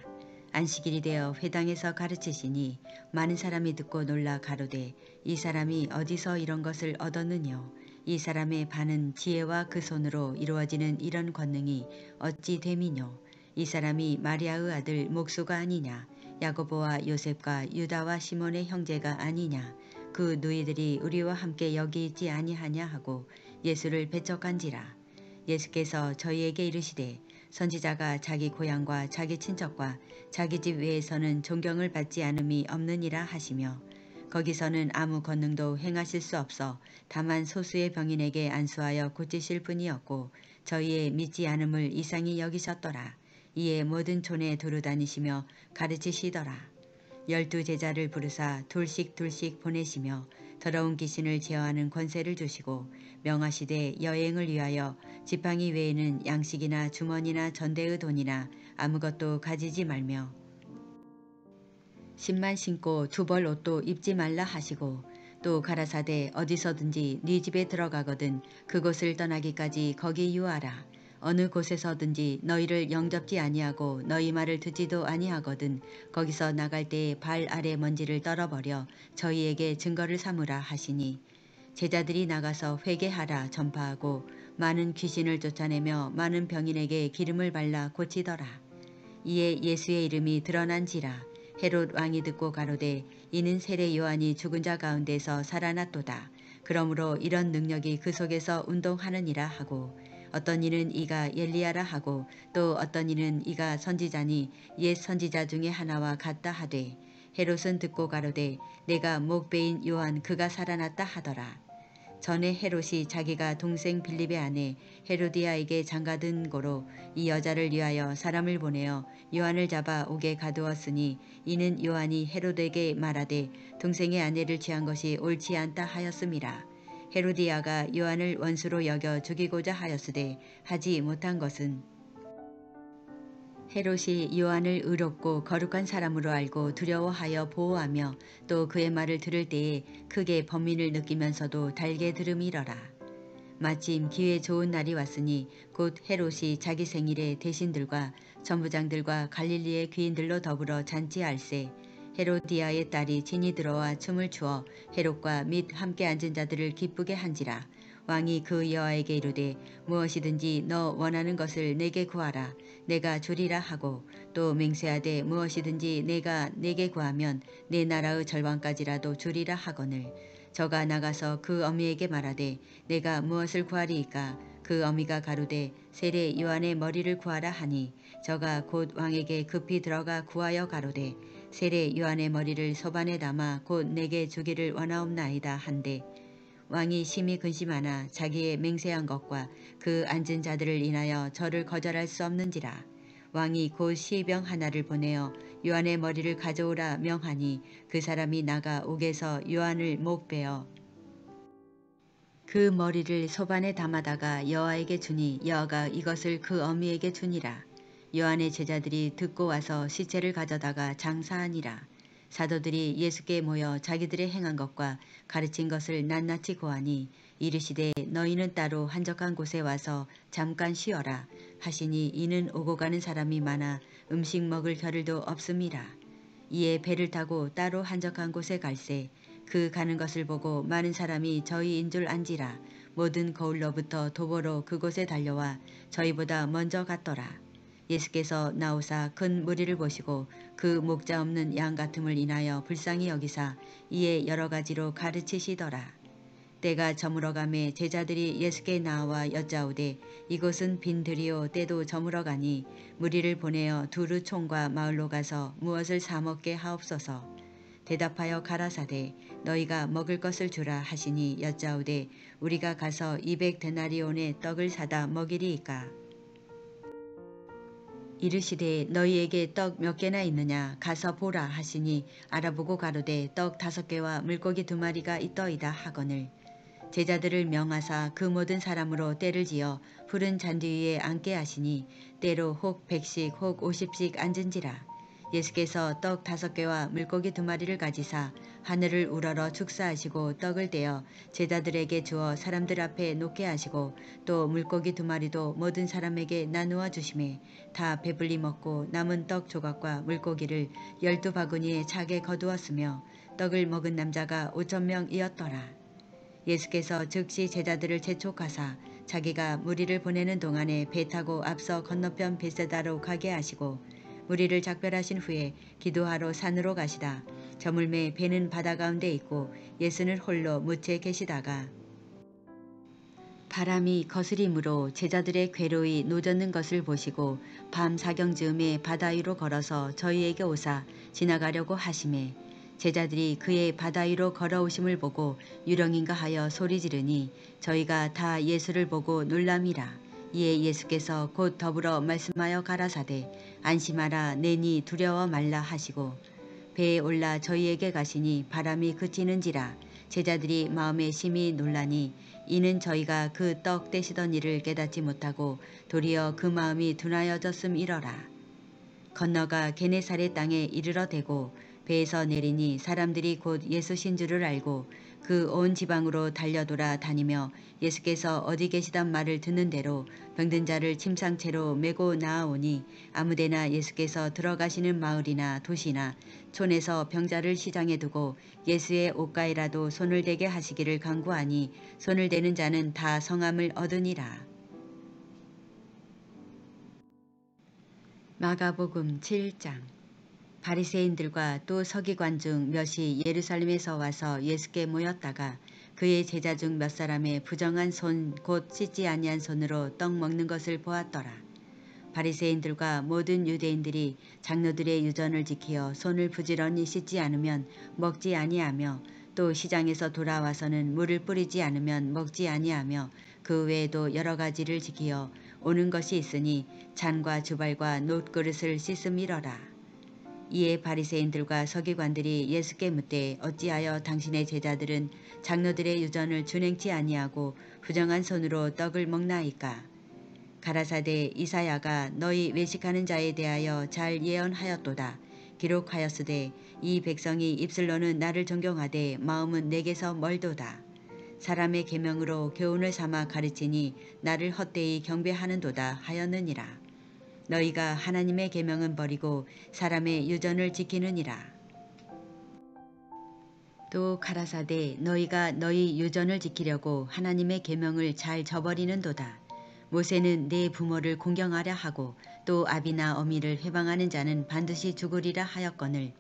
안식일이 되어 회당에서 가르치시니 많은 사람이 듣고 놀라 가로되 이 사람이 어디서 이런 것을 얻었느뇨. 이 사람의 반은 지혜와 그 손으로 이루어지는 이런 권능이 어찌 됨이뇨. 이 사람이 마리아의 아들 목수가 아니냐. 야고보와 요셉과 유다와 시몬의 형제가 아니냐. 그 누이들이 우리와 함께 여기 있지 아니하냐 하고 예수를 배척한지라. 예수께서 저희에게 이르시되 선지자가 자기 고향과 자기 친척과 자기 집 외에서는 존경을 받지 않음이 없느니라 하시며 거기서는 아무 권능도 행하실 수 없어 다만 소수의 병인에게 안수하여 고치실 뿐이었고 저희의 믿지 않음을 이상히 여기셨더라. 이에 모든 촌에 두루 다니시며 가르치시더라. 12 제자를 부르사 둘씩 보내시며 더러운 귀신을 제어하는 권세를 주시고 명하시되 여행을 위하여 지팡이 외에는 양식이나 주머니나 전대의 돈이나 아무것도 가지지 말며 신만 신고 두벌 옷도 입지 말라 하시고 또 가라사대 어디서든지 네 집에 들어가거든 그곳을 떠나기까지 거기 유하라. 어느 곳에서든지 너희를 영접지 아니하고 너희 말을 듣지도 아니하거든 거기서 나갈 때에 발 아래 먼지를 떨어버려 저희에게 증거를 삼으라 하시니 제자들이 나가서 회개하라 전파하고 많은 귀신을 쫓아내며 많은 병인에게 기름을 발라 고치더라. 이에 예수의 이름이 드러난지라. 헤롯 왕이 듣고 가로되 이는 세례 요한이 죽은 자 가운데서 살아났도다. 그러므로 이런 능력이 그 속에서 운동하느니라 하고 어떤 이는 이가 엘리야라 하고 또 어떤 이는 이가 선지자니 옛 선지자 중에 하나와 같다 하되 헤롯은 듣고 가로되 내가 목베인 요한 그가 살아났다 하더라. 전에 헤롯이 자기가 동생 빌립의 아내 헤로디아에게 장가든 고로 이 여자를 위하여 사람을 보내어 요한을 잡아 옥에 가두었으니 이는 요한이 헤롯에게 말하되 동생의 아내를 취한 것이 옳지 않다 하였음이라. 헤로디아가 요한을 원수로 여겨 죽이고자 하였으되 하지 못한 것은 헤롯이 요한을 의롭고 거룩한 사람으로 알고 두려워하여 보호하며 또 그의 말을 들을 때에 크게 번민을 느끼면서도 달게 들음이러라. 마침 기회 좋은 날이 왔으니 곧 헤롯이 자기 생일에 대신들과 전부장들과 갈릴리의 귀인들로 더불어 잔치할세. 헤로디아의 딸이 진이 들어와 춤을 추어 헤롯과 및 함께 앉은 자들을 기쁘게 한지라. 왕이 그 여아에게 이르되 무엇이든지 너 원하는 것을 내게 구하라. 내가 주리라 하고 또 맹세하되 무엇이든지 내가 내게 구하면 내 나라의 절반까지라도 주리라 하거늘. 저가 나가서 그 어미에게 말하되 내가 무엇을 구하리이까. 그 어미가 가로되 세례 요한의 머리를 구하라 하니 저가 곧 왕에게 급히 들어가 구하여 가로되 세례 요한의 머리를 소반에 담아 곧 내게 주기를 원하옵나이다 한데 왕이 심히 근심하나 자기의 맹세한 것과 그 앉은 자들을 인하여 저를 거절할 수 없는지라. 왕이 곧 시병 하나를 보내어 요한의 머리를 가져오라 명하니 그 사람이 나가 옥에서 요한을 목베어 그 머리를 소반에 담아다가 여아에게 주니 여아가 이것을 그 어미에게 주니라. 요한의 제자들이 듣고 와서 시체를 가져다가 장사하니라. 사도들이 예수께 모여 자기들의 행한 것과 가르친 것을 낱낱이 고하니 이르시되 너희는 따로 한적한 곳에 와서 잠깐 쉬어라 하시니 이는 오고 가는 사람이 많아 음식 먹을 겨를도 없음이라. 이에 배를 타고 따로 한적한 곳에 갈새 그 가는 것을 보고 많은 사람이 저희인 줄 안지라. 모든 거울로부터 도보로 그곳에 달려와 저희보다 먼저 갔더라. 예수께서 나오사 큰 무리를 보시고 그 목자 없는 양 같음을 인하여 불쌍히 여기사 이에 여러 가지로 가르치시더라. 때가 저물어가매 제자들이 예수께 나와 여짜오되 이곳은 빈들이요 때도 저물어가니 무리를 보내어 두루 촌과 마을로 가서 무엇을 사 먹게 하옵소서. 대답하여 가라사대 너희가 먹을 것을 주라 하시니 여짜오되 우리가 가서 200데나리온의 떡을 사다 먹이리이까. 이르시되 너희에게 떡 몇 개나 있느냐 가서 보라 하시니 알아보고 가로되 떡 5개와 물고기 2마리가 있더이다 하거늘. 제자들을 명하사 그 모든 사람으로 때를 지어 푸른 잔디 위에 앉게 하시니 때로 혹 100씩 혹 50씩 앉은지라. 예수께서 떡 5개와 물고기 2마리를 가지사 하늘을 우러러 축사하시고 떡을 떼어 제자들에게 주어 사람들 앞에 놓게 하시고 또 물고기 2마리도 모든 사람에게 나누어 주시매 다 배불리 먹고 남은 떡 조각과 물고기를 12바구니에 차게 거두었으며 떡을 먹은 남자가 5,000명이었더라. 예수께서 즉시 제자들을 재촉하사 자기가 무리를 보내는 동안에 배 타고 앞서 건너편 베세다로 가게 하시고 무리를 작별하신 후에 기도하러 산으로 가시다. 저물매 배는 바다 가운데 있고 예수는 홀로 묻혀 계시다가 바람이 거스림으로 제자들의 괴로이 노젓는 것을 보시고 밤 사경즈음에 바다 위로 걸어서 저희에게 오사 지나가려고 하시매 제자들이 그의 바다 위로 걸어오심을 보고 유령인가 하여 소리 지르니 저희가 다 예수를 보고 놀람이라. 이에 예수께서 곧 더불어 말씀하여 가라사대 안심하라 내니 두려워 말라 하시고 배에 올라 저희에게 가시니 바람이 그치는지라. 제자들이 마음에 심히 놀라니 이는 저희가 그 떡 떼시던 일을 깨닫지 못하고 도리어 그 마음이 둔하여졌음이러라. 건너가 게네사렛 땅에 이르러 대고 배에서 내리니 사람들이 곧 예수신 줄을 알고 그 온 지방으로 달려돌아 다니며 예수께서 어디 계시단 말을 듣는 대로 병든 자를 침상채로 메고 나아오니 아무데나 예수께서 들어가시는 마을이나 도시나 촌에서 병자를 시장에 두고 예수의 옷가에라도 손을 대게 하시기를 간구하니 손을 대는 자는 다 성함을 얻으니라. 마가복음 7장. 바리새인들과 또 서기관 중 몇이 예루살렘에서 와서 예수께 모였다가 그의 제자 중 몇 사람의 부정한 손 곧 씻지 아니한 손으로 떡 먹는 것을 보았더라. 바리새인들과 모든 유대인들이 장로들의 유전을 지키어 손을 부지런히 씻지 않으면 먹지 아니하며 또 시장에서 돌아와서는 물을 뿌리지 않으면 먹지 아니하며 그 외에도 여러 가지를 지키어 오는 것이 있으니 잔과 주발과 놋그릇을 씻음이러라. 이에 바리새인들과 서기관들이 예수께 묻되 어찌하여 당신의 제자들은 장로들의 유전을 준행치 아니하고 부정한 손으로 떡을 먹나이까. 가라사대 이사야가 너희 외식하는 자에 대하여 잘 예언하였도다. 기록하였으되 이 백성이 입술로는 나를 존경하되 마음은 내게서 멀도다. 사람의 계명으로 교훈을 삼아 가르치니 나를 헛되이 경배하는도다 하였느니라. 너희가 하나님의 계명은 버리고 사람의 유전을 지키느니라. 또 가라사대 너희가 너희 유전을 지키려고 하나님의 계명을 잘 저버리는도다. 모세는 내 부모를 공경하려 하고 또 아비나 어미를 회방하는 자는 반드시 죽으리라 하였거늘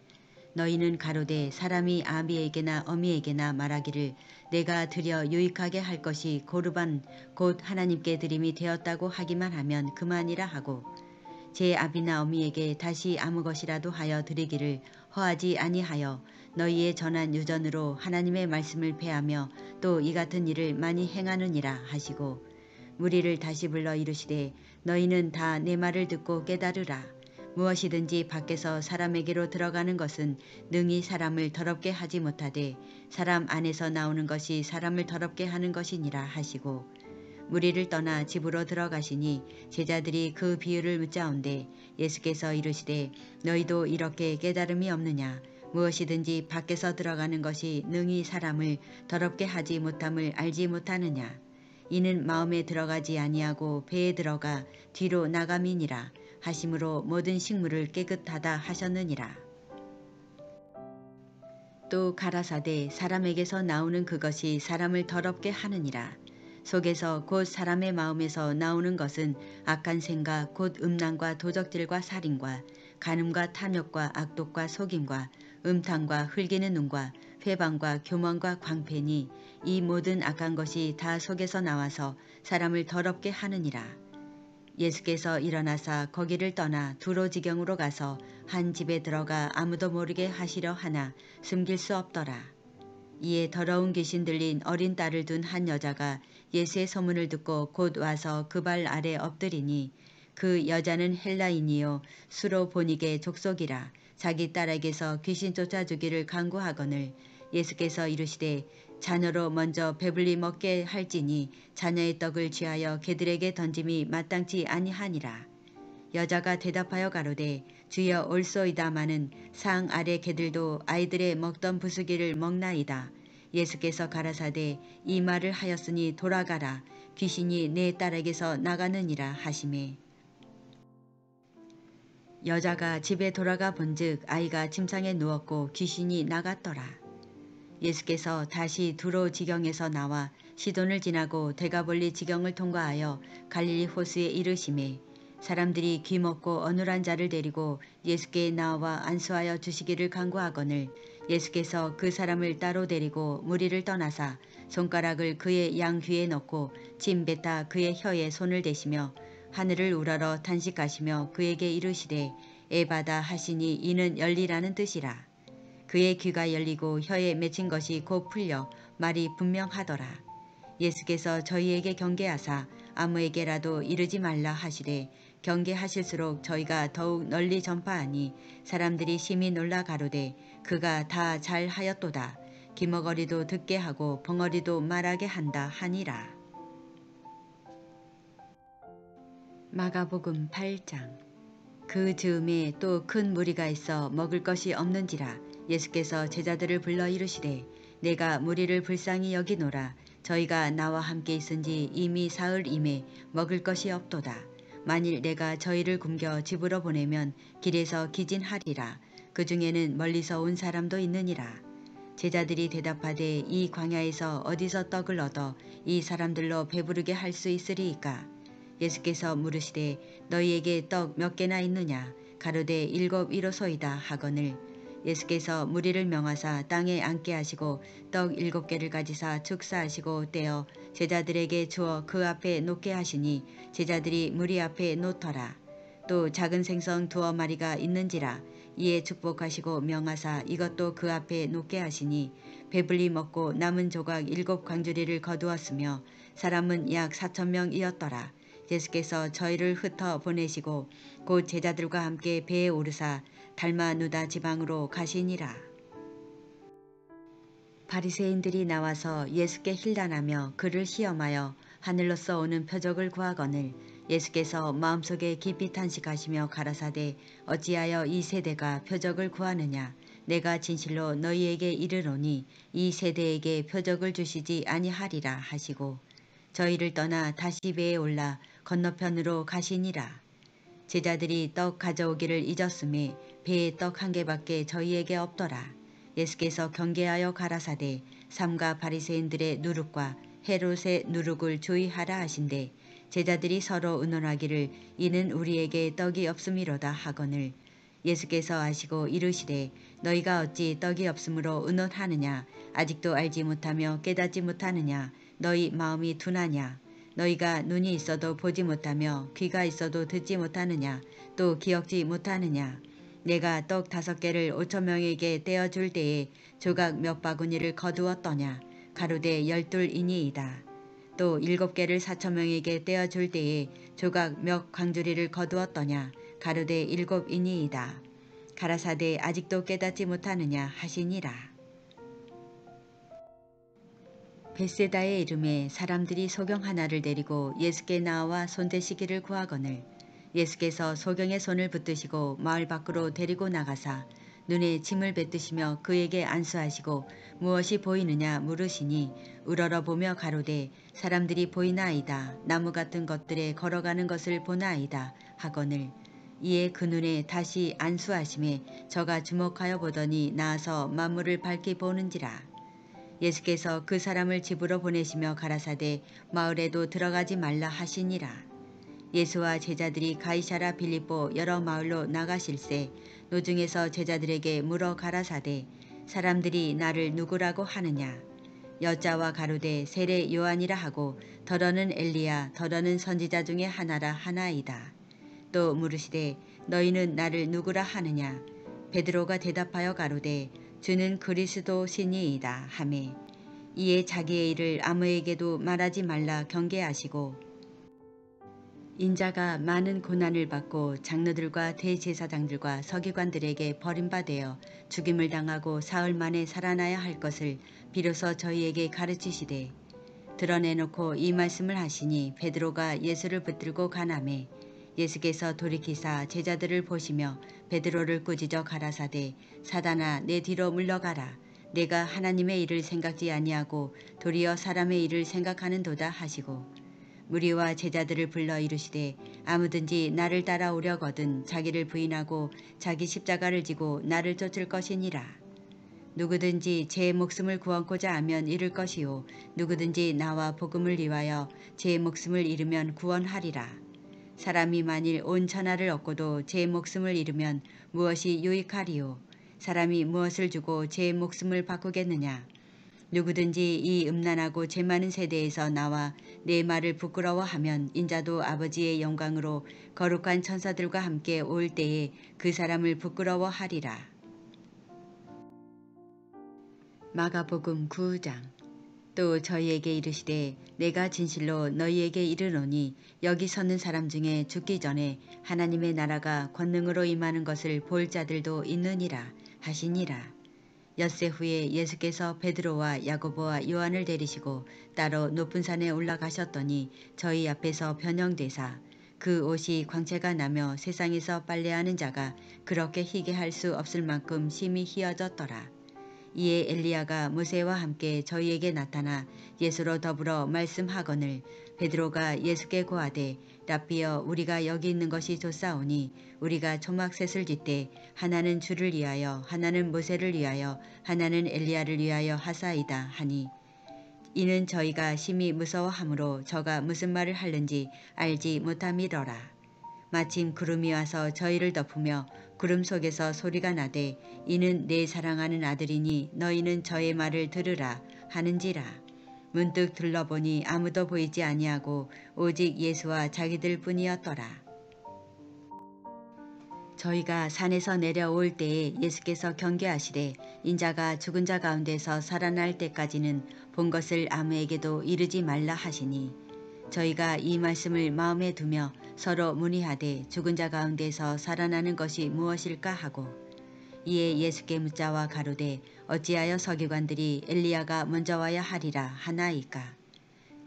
너희는 가로되 사람이 아비에게나 어미에게나 말하기를 내가 드려 유익하게 할 것이 고르반 곧 하나님께 드림이 되었다고 하기만 하면 그만이라 하고 제 아비나 어미에게 다시 아무 것이라도 하여 드리기를 허하지 아니하여 너희의 전한 유전으로 하나님의 말씀을 폐하며 또 이 같은 일을 많이 행하느니라 하시고 무리를 다시 불러 이르시되 너희는 다 내 말을 듣고 깨달으라. 무엇이든지 밖에서 사람에게로 들어가는 것은 능히 사람을 더럽게 하지 못하되 사람 안에서 나오는 것이 사람을 더럽게 하는 것이니라 하시고 무리를 떠나 집으로 들어가시니 제자들이 그 비유를 묻자온데 예수께서 이르시되 너희도 이렇게 깨달음이 없느냐. 무엇이든지 밖에서 들어가는 것이 능히 사람을 더럽게 하지 못함을 알지 못하느냐. 이는 마음에 들어가지 아니하고 배에 들어가 뒤로 나감이니라 하심으로 모든 식물을 깨끗하다 하셨느니라. 또 가라사대 사람에게서 나오는 그것이 사람을 더럽게 하느니라. 속에서 곧 사람의 마음에서 나오는 것은 악한 생각 곧 음란과 도적질과 살인과 간음과 탐욕과 악독과 속임과 음탕과 흘기는 눈과 회방과 교만과 광패니 이 모든 악한 것이 다 속에서 나와서 사람을 더럽게 하느니라. 예수께서 일어나사 거기를 떠나 두로 지경으로 가서 한 집에 들어가 아무도 모르게 하시려 하나 숨길 수 없더라. 이에 더러운 귀신 들린 어린 딸을 둔 한 여자가 예수의 소문을 듣고 곧 와서 그 발 아래 엎드리니 그 여자는 헬라인이요 수로보니게 족속이라 자기 딸에게서 귀신 쫓아주기를 간구하거늘 예수께서 이르시되 자녀로 먼저 배불리 먹게 할지니 자녀의 떡을 취하여 개들에게 던짐이 마땅치 아니하니라. 여자가 대답하여 가로되 주여 올소이다마는 상 아래 개들도 아이들의 먹던 부수기를 먹나이다. 예수께서 가라사대 이 말을 하였으니 돌아가라. 귀신이 내 딸에게서 나가느니라 하시매 여자가 집에 돌아가 본즉 아이가 침상에 누웠고 귀신이 나갔더라. 예수께서 다시 두로 지경에서 나와 시돈을 지나고 데가볼리 지경을 통과하여 갈릴리 호수에 이르시매 사람들이 귀먹고 어눌한 자를 데리고 예수께 나와 안수하여 주시기를 간구하거늘 예수께서 그 사람을 따로 데리고 무리를 떠나사 손가락을 그의 양 귀에 넣고 침 뱉아 그의 혀에 손을 대시며 하늘을 우러러 탄식하시며 그에게 이르시되 에바다 하시니 이는 열리라는 뜻이라. 그의 귀가 열리고 혀에 맺힌 것이 곧 풀려 말이 분명하더라. 예수께서 저희에게 경계하사 아무에게라도 이르지 말라 하시되 경계하실수록 저희가 더욱 널리 전파하니 사람들이 심히 놀라 가로되 그가 다 잘하였도다. 기머거리도 듣게 하고 벙어리도 말하게 한다 하니라. 마가복음 8장. 그 즈음에 또 큰 무리가 있어 먹을 것이 없는지라 예수께서 제자들을 불러 이르시되 내가 무리를 불쌍히 여기노라. 저희가 나와 함께 있은지 이미 사흘임에 먹을 것이 없도다. 만일 내가 저희를 굶겨 집으로 보내면 길에서 기진하리라. 그 중에는 멀리서 온 사람도 있느니라. 제자들이 대답하되 이 광야에서 어디서 떡을 얻어 이 사람들로 배부르게 할 수 있으리이까. 예수께서 물으시되 너희에게 떡 몇 개나 있느냐. 가로되 7 이로소이다 하거늘 예수께서 무리를 명하사 땅에 앉게 하시고 떡 7개를 가지사 축사하시고 떼어 제자들에게 주어 그 앞에 놓게 하시니 제자들이 무리 앞에 놓더라. 또 작은 생선 2마리가 있는지라. 이에 축복하시고 명하사 이것도 그 앞에 놓게 하시니 배불리 먹고 남은 조각 7 광주리를 거두었으며 사람은 약 4,000명이었더라. 예수께서 저희를 흩어 보내시고 곧 제자들과 함께 배에 오르사 달마누다 지방으로 가시니라. 바리새인들이 나와서 예수께 힐난하며 그를 시험하여 하늘로서 오는 표적을 구하거늘 예수께서 마음속에 깊이 탄식하시며 가라사대 어찌하여 이 세대가 표적을 구하느냐. 내가 진실로 너희에게 이르노니 이 세대에게 표적을 주시지 아니하리라 하시고 저희를 떠나 다시 배에 올라 건너편으로 가시니라. 제자들이 떡 가져오기를 잊었음에 배에 떡 한 개밖에 저희에게 없더라. 예수께서 경계하여 가라사대 삼가 바리새인들의 누룩과 헤롯의 누룩을 조이하라 하신대 제자들이 서로 의논하기를 이는 우리에게 떡이 없음이로다 하거늘 예수께서 아시고 이르시되 너희가 어찌 떡이 없으므로 의논하느냐. 아직도 알지 못하며 깨닫지 못하느냐. 너희 마음이 둔하냐. 너희가 눈이 있어도 보지 못하며 귀가 있어도 듣지 못하느냐. 또 기억지 못하느냐. 내가 떡 5개를 5,000명에게 떼어줄 때에 조각 몇 바구니를 거두었더냐. 가로되 12이니이다. 또 7개를 4,000명에게 떼어줄 때에 조각 몇 광주리를 거두었더냐. 가로되 7이니이다. 가라사대 아직도 깨닫지 못하느냐 하시니라. 벳세다의 이름에 사람들이 소경 하나를 데리고 예수께 나와 손대시기를 구하거늘 예수께서 소경의 손을 붙드시고 마을 밖으로 데리고 나가사 눈에 침을 뱉으시며 그에게 안수하시고 무엇이 보이느냐 물으시니 우러러보며 가로되 사람들이 보이나이다. 나무 같은 것들에 걸어가는 것을 보나이다 하거늘 이에 그 눈에 다시 안수하심에 저가 주목하여 보더니 나아서 만물을 밝히 보는지라. 예수께서 그 사람을 집으로 보내시며 가라사대 마을에도 들어가지 말라 하시니라. 예수와 제자들이 가이사라 빌립보 여러 마을로 나가실새 노중에서 제자들에게 물어 가라사대 사람들이 나를 누구라고 하느냐. 여자와 가로되 세례 요한이라 하고 더러는 엘리야 더러는 선지자 중에 하나라 하나이다. 또 물으시되 너희는 나를 누구라 하느냐. 베드로가 대답하여 가로되 주는 그리스도 신이이다 하매 이에 자기의 일을 아무에게도 말하지 말라 경계하시고 인자가 많은 고난을 받고 장로들과 대제사장들과 서기관들에게 버림받아 죽임을 당하고 사흘 만에 살아나야 할 것을 비로소 저희에게 가르치시되 드러내놓고 이 말씀을 하시니 베드로가 예수를 붙들고 가나매 예수께서 돌이키사 제자들을 보시며 베드로를 꾸짖어 가라사대 사단아 내 뒤로 물러가라. 내가 하나님의 일을 생각지 아니하고 도리어 사람의 일을 생각하는도다 하시고 무리와 제자들을 불러 이르시되 아무든지 나를 따라오려거든 자기를 부인하고 자기 십자가를 지고 나를 쫓을 것이니라. 누구든지 제 목숨을 구원코자 하면 잃을 것이요 누구든지 나와 복음을 위하여 제 목숨을 잃으면 구원하리라. 사람이 만일 온 천하를 얻고도 제 목숨을 잃으면 무엇이 유익하리요. 사람이 무엇을 주고 제 목숨을 바꾸겠느냐. 누구든지 이 음란하고 죄 많은 세대에서 나와 내 말을 부끄러워하면 인자도 아버지의 영광으로 거룩한 천사들과 함께 올 때에 그 사람을 부끄러워하리라. 마가복음 9장. 또 저희에게 이르시되 내가 진실로 너희에게 이르노니 여기 서는 사람 중에 죽기 전에 하나님의 나라가 권능으로 임하는 것을 볼 자들도 있느니라 하시니라. 엿새 후에 예수께서 베드로와 야고보와 요한을 데리시고 따로 높은 산에 올라가셨더니 저희 앞에서 변형되사 그 옷이 광채가 나며 세상에서 빨래하는 자가 그렇게 희게 할 수 없을 만큼 심히 희어졌더라. 이에 엘리야가 모세와 함께 저희에게 나타나 예수로 더불어 말씀하거늘 베드로가 예수께 고하되 랍비여 우리가 여기 있는 것이 좋사오니 우리가 초막셋을 짓되 하나는 주를 위하여 하나는 모세를 위하여 하나는 엘리야를 위하여 하사이다 하니 이는 저희가 심히 무서워하므로 저가 무슨 말을 하는지 알지 못함이러라. 마침 구름이 와서 저희를 덮으며 구름 속에서 소리가 나되 이는 내 사랑하는 아들이니 너희는 저의 말을 들으라 하는지라. 문득 둘러보니 아무도 보이지 아니하고 오직 예수와 자기들 뿐이었더라. 저희가 산에서 내려올 때에 예수께서 경계하시되 인자가 죽은 자 가운데서 살아날 때까지는 본 것을 아무에게도 이르지 말라 하시니 저희가 이 말씀을 마음에 두며 서로 문의하되 죽은 자 가운데서 살아나는 것이 무엇일까 하고 이에 예수께 묻자와 가로되 어찌하여 서기관들이 엘리야가 먼저 와야 하리라 하나이까.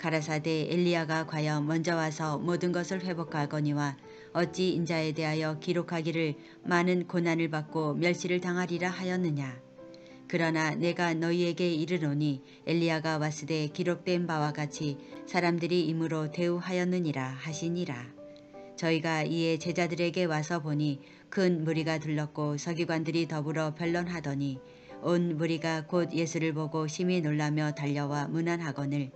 가라사대 엘리야가 과연 먼저 와서 모든 것을 회복하거니와 어찌 인자에 대하여 기록하기를 많은 고난을 받고 멸시를 당하리라 하였느냐. 그러나 내가 너희에게 이르노니 엘리야가 왔으되 기록된 바와 같이 사람들이 임으로 대우하였느니라 하시니라. 저희가 이에 제자들에게 와서 보니 큰 무리가 둘렀고 서기관들이 더불어 변론하더니 온 무리가 곧 예수를 보고 심히 놀라며 달려와 문안하거늘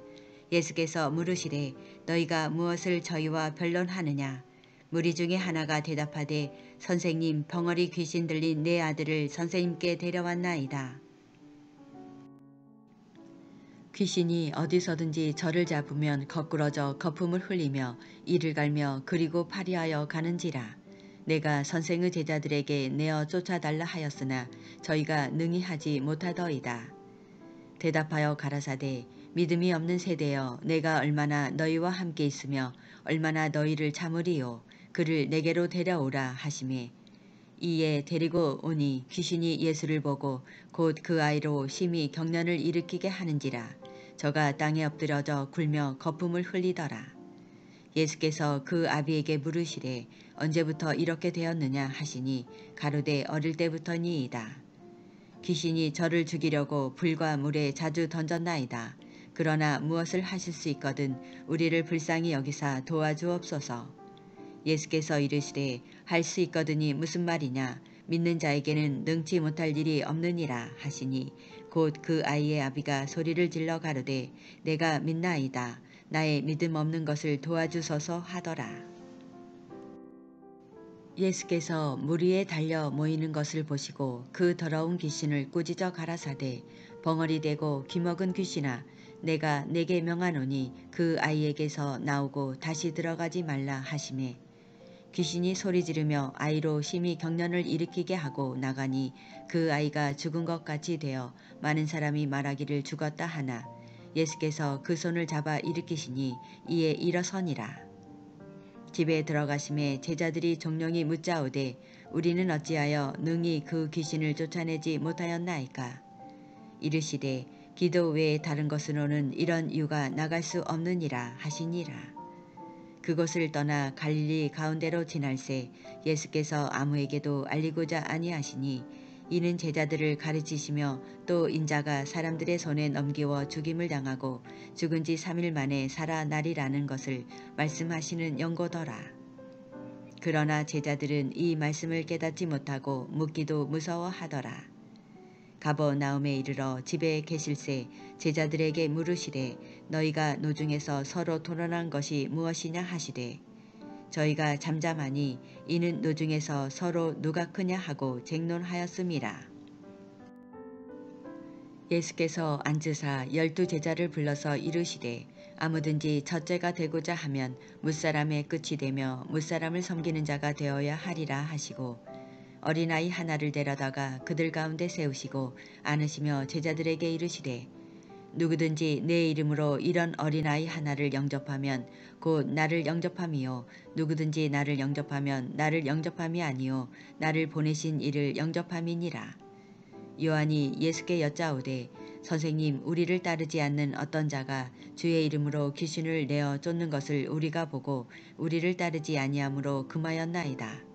예수께서 물으시되 너희가 무엇을 저희와 변론하느냐. 무리 중에 하나가 대답하되 선생님 벙어리 귀신 들린 내 아들을 선생님께 데려왔나이다. 귀신이 어디서든지 저를 잡으면 거꾸러져 거품을 흘리며 이를 갈며 그리고 파리하여 가는지라. 내가 선생의 제자들에게 내어 쫓아달라 하였으나 저희가 능히 하지 못하더이다. 대답하여 가라사대 믿음이 없는 세대여 내가 얼마나 너희와 함께 있으며 얼마나 너희를 참으리요. 그를 내게로 데려오라 하시매 이에 데리고 오니 귀신이 예수를 보고 곧 그 아이로 심히 경련을 일으키게 하는지라. 저가 땅에 엎드려져 굴며 거품을 흘리더라. 예수께서 그 아비에게 물으시되 언제부터 이렇게 되었느냐 하시니 가로되 어릴 때부터니이다. 귀신이 저를 죽이려고 불과 물에 자주 던졌나이다. 그러나 무엇을 하실 수 있거든 우리를 불쌍히 여기사 도와주옵소서. 예수께서 이르시되 할 수 있거든이 무슨 말이냐. 믿는 자에게는 능치 못할 일이 없느니라 하시니 곧 그 아이의 아비가 소리를 질러 가로되 내가 믿나이다. 나의 믿음 없는 것을 도와주소서 하더라. 예수께서 무리에 달려 모이는 것을 보시고 그 더러운 귀신을 꾸짖어 가라사대 벙어리 되고 기먹은 귀신아 내가 내게 명하노니 그 아이에게서 나오고 다시 들어가지 말라 하시매 귀신이 소리 지르며 아이로 심히 경련을 일으키게 하고 나가니 그 아이가 죽은 것 같이 되어 많은 사람이 말하기를 죽었다 하나 예수께서 그 손을 잡아 일으키시니 이에 일어서니라. 집에 들어가심에 제자들이 종용이 묻자오되 우리는 어찌하여 능히 그 귀신을 쫓아내지 못하였나이까. 이르시되 기도 외에 다른 것으로는 이런 유가 나갈 수 없느니라 하시니라. 그곳을 떠나 갈릴리 가운데로 지날새 예수께서 아무에게도 알리고자 아니하시니 이는 제자들을 가르치시며 또 인자가 사람들의 손에 넘기워 죽임을 당하고 죽은 지 3일 만에 살아나리라는 것을 말씀하시는 연고더라. 그러나 제자들은 이 말씀을 깨닫지 못하고 묻기도 무서워하더라. 가버나움에 이르러 집에 계실새 제자들에게 물으시되 너희가 노중에서 서로 토론한 것이 무엇이냐 하시되 저희가 잠잠하니 이는 노중에서 서로 누가 크냐 하고 쟁론하였음이라. 예수께서 앉으사 12 제자를 불러서 이르시되 아무든지 첫째가 되고자 하면 무사람의 끝이 되며 무사람을 섬기는 자가 되어야 하리라 하시고 어린아이 하나를 데려다가 그들 가운데 세우시고 안으시며 제자들에게 이르시되 누구든지 내 이름으로 이런 어린아이 하나를 영접하면 곧 나를 영접함이요 누구든지 나를 영접하면 나를 영접함이 아니요 나를 보내신 이를 영접함이니라. 요한이 예수께 여짜오되 선생님 우리를 따르지 않는 어떤 자가 주의 이름으로 귀신을 내어 쫓는 것을 우리가 보고 우리를 따르지 아니하므로 금하였나이다.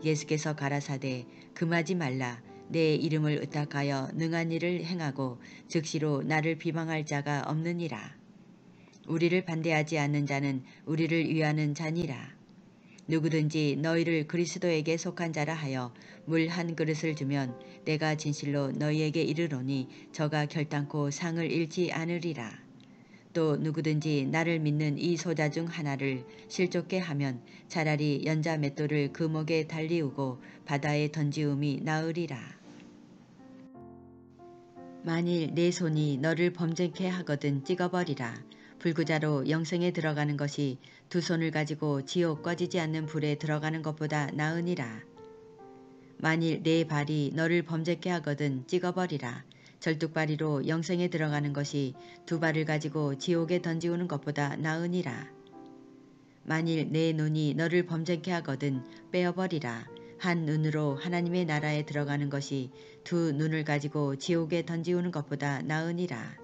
예수께서 가라사대 금하지 말라. 내 이름을 의탁하여 능한 일을 행하고 즉시로 나를 비방할 자가 없느니라. 우리를 반대하지 않는 자는 우리를 위하는 자니라. 누구든지 너희를 그리스도에게 속한 자라 하여 물 한 그릇을 주면 내가 진실로 너희에게 이르노니 저가 결단코 상을 잃지 않으리라. 또 누구든지 나를 믿는 이 소자 중 하나를 실족게 하면 차라리 연자 맷돌을 그 목에 달리우고 바다에 던지움이 나으리라. 만일 내 손이 너를 범죄케 하거든 찍어버리라. 불구자로 영생에 들어가는 것이 두 손을 가지고 지옥 꺼지지 않는 불에 들어가는 것보다 나으니라. 만일 내 발이 너를 범죄케 하거든 찍어버리라. 절뚝발이로 영생에 들어가는 것이 두 발을 가지고 지옥에 던지우는 것보다 나으니라. 만일 내 눈이 너를 범죄케 하거든 빼어버리라. 한 눈으로 하나님의 나라에 들어가는 것이 두 눈을 가지고 지옥에 던지우는 것보다 나으니라.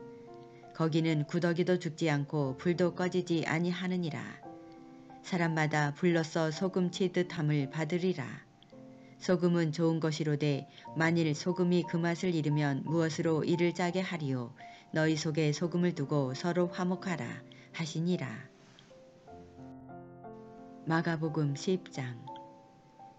거기는 구더기도 죽지 않고 불도 꺼지지 아니하느니라. 사람마다 불로써 소금 치듯 함을 받으리라. 소금은 좋은 것이로되 만일 소금이 그 맛을 잃으면 무엇으로 이를 짜게 하리요. 너희 속에 소금을 두고 서로 화목하라 하시니라. 마가복음 10장.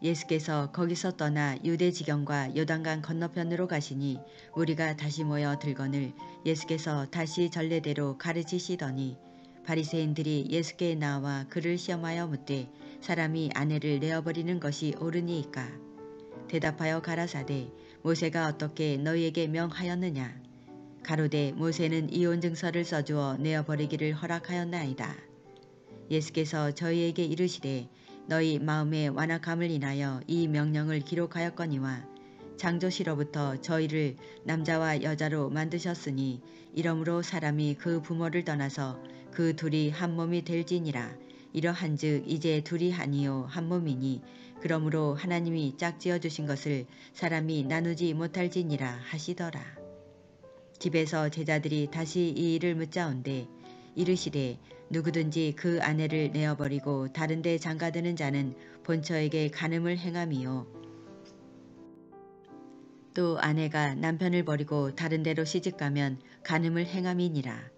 예수께서 거기서 떠나 유대 지경과 요단강 건너편으로 가시니 무리가 다시 모여 들거늘 예수께서 다시 전례대로 가르치시더니 바리새인들이 예수께 나와 그를 시험하여 묻되 사람이 아내를 내어버리는 것이 옳으니이까. 대답하여 가라사대 모세가 어떻게 너희에게 명하였느냐. 가로되 모세는 이혼 증서를 써주어 내어버리기를 허락하였나이다. 예수께서 저희에게 이르시되 너희 마음의 완악함을 인하여 이 명령을 기록하였거니와 창조시로부터 저희를 남자와 여자로 만드셨으니 이러므로 사람이 그 부모를 떠나서 그 둘이 한 몸이 될지니라. 이러한즉 이제 둘이 아니요 한 몸이니 그러므로 하나님이 짝지어 주신 것을 사람이 나누지 못할지니라 하시더라. 집에서 제자들이 다시 이 일을 묻자온대 이르시되 누구든지 그 아내를 내어버리고 다른 데 장가드는 자는 본처에게 간음을 행함이요 또 아내가 남편을 버리고 다른 데로 시집가면 간음을 행함이니라.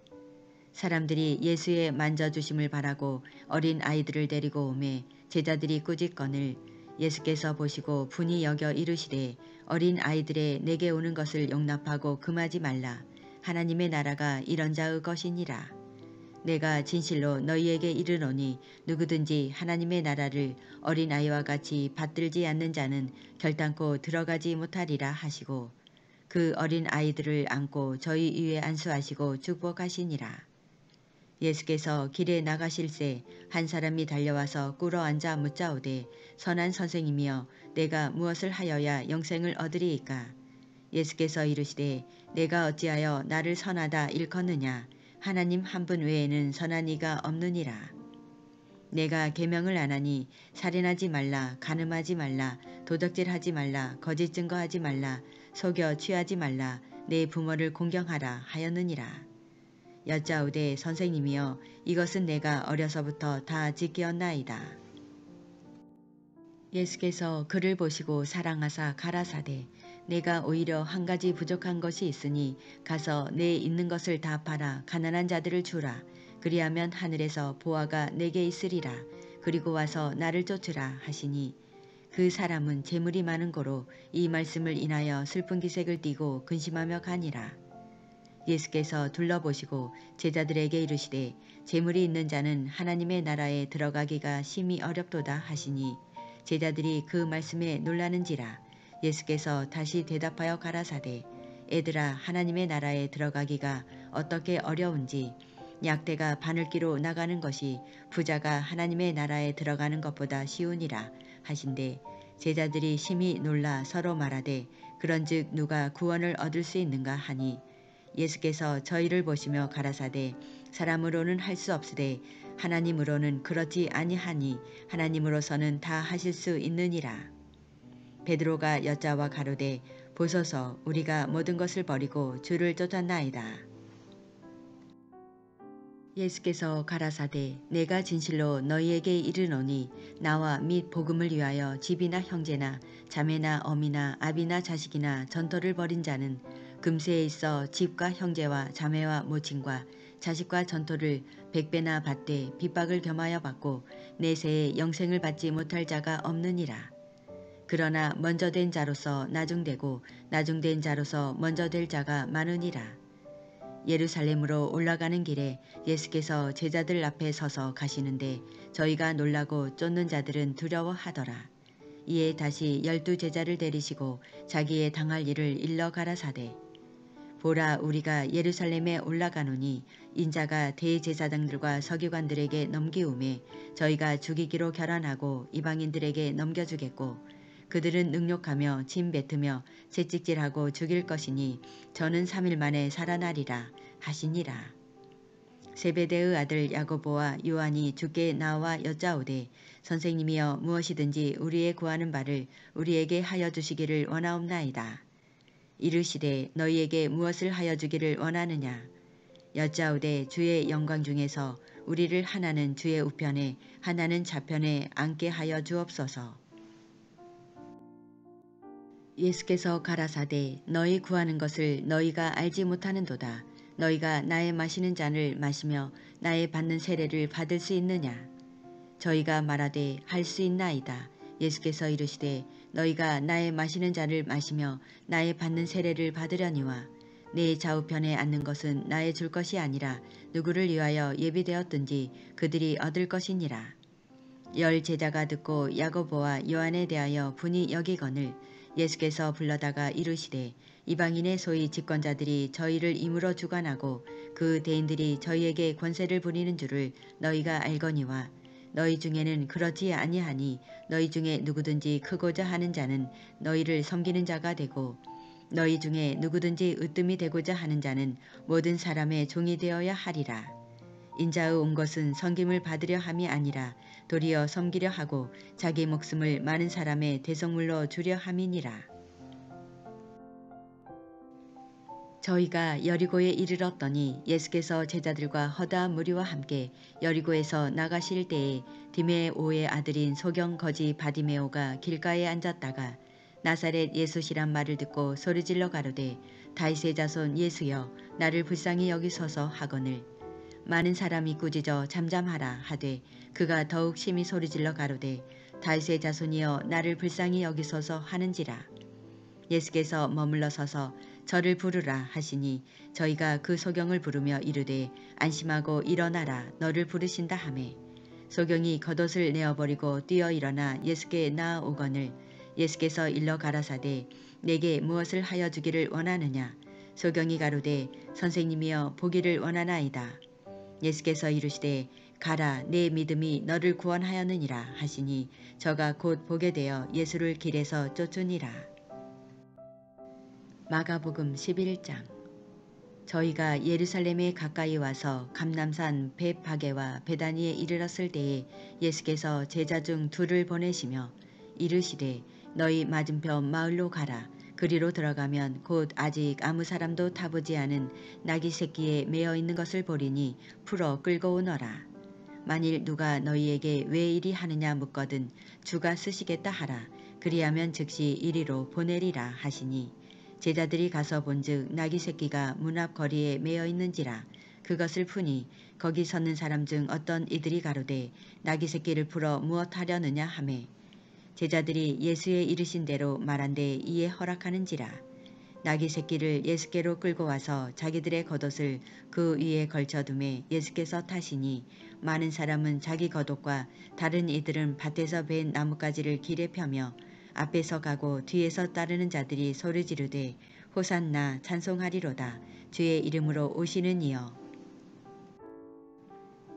사람들이 예수의 만져주심을 바라고 어린 아이들을 데리고 오매 제자들이 꾸짖거늘 예수께서 보시고 분이 여겨 이르시되 어린 아이들의 내게 오는 것을 용납하고 금하지 말라. 하나님의 나라가 이런 자의 것이니라. 내가 진실로 너희에게 이르노니 누구든지 하나님의 나라를 어린아이와 같이 받들지 않는 자는 결단코 들어가지 못하리라 하시고 그 어린아이들을 안고 저희 위에 안수하시고 축복하시니라. 예수께서 길에 나가실새 한 사람이 달려와서 꿇어 앉아 묻자오되 선한 선생님이여 내가 무엇을 하여야 영생을 얻으리이까. 예수께서 이르시되 내가 어찌하여 나를 선하다 일컫느냐. 하나님 한 분 외에는 선한 이가 없느니라. 내가 계명을 안 하니 살인하지 말라, 간음하지 말라, 도적질하지 말라, 거짓 증거하지 말라, 속여 취하지 말라, 내 부모를 공경하라 하였느니라. 여짜오되 선생님이여 이것은 내가 어려서부터 다 지키었나이다. 예수께서 그를 보시고 사랑하사 가라사대 내가 오히려 한 가지 부족한 것이 있으니 가서 내 있는 것을 다 팔아 가난한 자들을 주라. 그리하면 하늘에서 보화가 내게 있으리라. 그리고 와서 나를 쫓으라 하시니 그 사람은 재물이 많은 고로 이 말씀을 인하여 슬픈 기색을 띠고 근심하며 가니라. 예수께서 둘러보시고 제자들에게 이르시되 재물이 있는 자는 하나님의 나라에 들어가기가 심히 어렵도다 하시니 제자들이 그 말씀에 놀라는지라. 예수께서 다시 대답하여 가라사대 애들아 하나님의 나라에 들어가기가 어떻게 어려운지 약대가 바늘기로 나가는 것이 부자가 하나님의 나라에 들어가는 것보다 쉬우니라 하신대 제자들이 심히 놀라 서로 말하되 그런즉 누가 구원을 얻을 수 있는가 하니 예수께서 저희를 보시며 가라사대 사람으로는 할 수 없으되 하나님으로는 그렇지 아니하니 하나님으로서는 다 하실 수 있느니라. 베드로가 여자와 가로되 보소서 우리가 모든 것을 버리고 주를 쫓았나이다. 예수께서 가라사대 내가 진실로 너희에게 이르노니 나와 및 복음을 위하여 집이나 형제나 자매나 어미나 아비나 자식이나 전토를 벌인 자는 금세에 있어 집과 형제와 자매와 모친과 자식과 전토를 100배나 받되 핍박을 겸하여 받고 내세에 영생을 받지 못할 자가 없느니라. 그러나 먼저 된 자로서 나중되고 나중된 자로서 먼저 될 자가 많으니라. 예루살렘으로 올라가는 길에 예수께서 제자들 앞에 서서 가시는데 저희가 놀라고 쫓는 자들은 두려워하더라. 이에 다시 12 제자를 데리시고 자기의 당할 일을 일러 가라사대 보라 우리가 예루살렘에 올라가노니 인자가 대제사장들과 서기관들에게 넘기움에 저희가 죽이기로 결단하고 이방인들에게 넘겨주겠고 그들은 능욕하며 침 뱉으며 채찍질하고 죽일 것이니 저는 3일 만에 살아나리라 하시니라. 세베대의 아들 야고보와 요한이 주께 나와 여짜오되 선생님이여 무엇이든지 우리의 구하는 바를 우리에게 하여 주시기를 원하옵나이다. 이르시되 너희에게 무엇을 하여 주기를 원하느냐. 여짜오되 주의 영광 중에서 우리를 하나는 주의 우편에 하나는 좌편에 앉게 하여 주옵소서. 예수께서 가라사대 너희 구하는 것을 너희가 알지 못하는도다. 너희가 나의 마시는 잔을 마시며 나의 받는 세례를 받을 수 있느냐. 저희가 말하되 할 수 있나이다. 예수께서 이르시되 너희가 나의 마시는 잔을 마시며 나의 받는 세례를 받으려니와 내 좌우편에 앉는 것은 나의 줄 것이 아니라 누구를 위하여 예비되었든지 그들이 얻을 것이니라. 열 제자가 듣고 야고보와 요한에 대하여 분이 여기거늘 예수께서 불러다가 이르시되 이방인의 소위 집권자들이 저희를 임으로 주관하고 그 대인들이 저희에게 권세를 부리는 줄을 너희가 알거니와 너희 중에는 그렇지 아니하니 너희 중에 누구든지 크고자 하는 자는 너희를 섬기는 자가 되고 너희 중에 누구든지 으뜸이 되고자 하는 자는 모든 사람의 종이 되어야 하리라. 인자의 온 것은 섬김을 받으려 함이 아니라 도리어 섬기려 하고 자기 목숨을 많은 사람의 대속물로 주려 함이니라. 저희가 여리고에 이르렀더니 예수께서 제자들과 허다한 무리와 함께 여리고에서 나가실 때에 디메오의 아들인 소경 거지 바디메오가 길가에 앉았다가 나사렛 예수시란 말을 듣고 소리질러 가로되 다윗의 자손 예수여 나를 불쌍히 여기소서 하거늘 많은 사람이 꾸짖어 잠잠하라 하되 그가 더욱 심히 소리질러 가로되 다윗의 자손이여 나를 불쌍히 여기소서 하는지라. 예수께서 머물러 서서 저를 부르라 하시니 저희가 그 소경을 부르며 이르되 안심하고 일어나라 너를 부르신다 하매 소경이 겉옷을 내어버리고 뛰어 일어나 예수께 나아오거늘 예수께서 일러 가라사대 내게 무엇을 하여 주기를 원하느냐. 소경이 가로되 선생님이여 보기를 원하나이다. 예수께서 이르시되 가라 내 믿음이 너를 구원하였느니라 하시니 저가 곧 보게 되어 예수를 길에서 쫓으니라. 마가복음 11장. 저희가 예루살렘에 가까이 와서 감람산 벳파게와 베다니에 이르렀을 때에 예수께서 제자 중 둘을 보내시며 이르시되 너희 맞은편 마을로 가라. 그리로 들어가면 곧 아직 아무 사람도 타보지 않은 나귀 새끼에 매어 있는 것을 보리니 풀어 끌고 오너라. 만일 누가 너희에게 왜 이리 하느냐 묻거든 주가 쓰시겠다 하라. 그리하면 즉시 이리로 보내리라 하시니 제자들이 가서 본즉 나귀 새끼가 문 앞 거리에 매어 있는지라. 그것을 푸니 거기 섰는 사람 중 어떤 이들이 가로되 나귀 새끼를 풀어 무엇 하려느냐 하매 제자들이 예수의 이르신 대로 말한데 이에 허락하는지라. 나귀 새끼를 예수께로 끌고 와서 자기들의 겉옷을 그 위에 걸쳐두매 예수께서 타시니 많은 사람은 자기 겉옷과 다른 이들은 밭에서 벤 나뭇가지를 길에 펴며 앞에서 가고 뒤에서 따르는 자들이 소리 지르되 호산나 찬송하리로다. 주의 이름으로 오시는 이여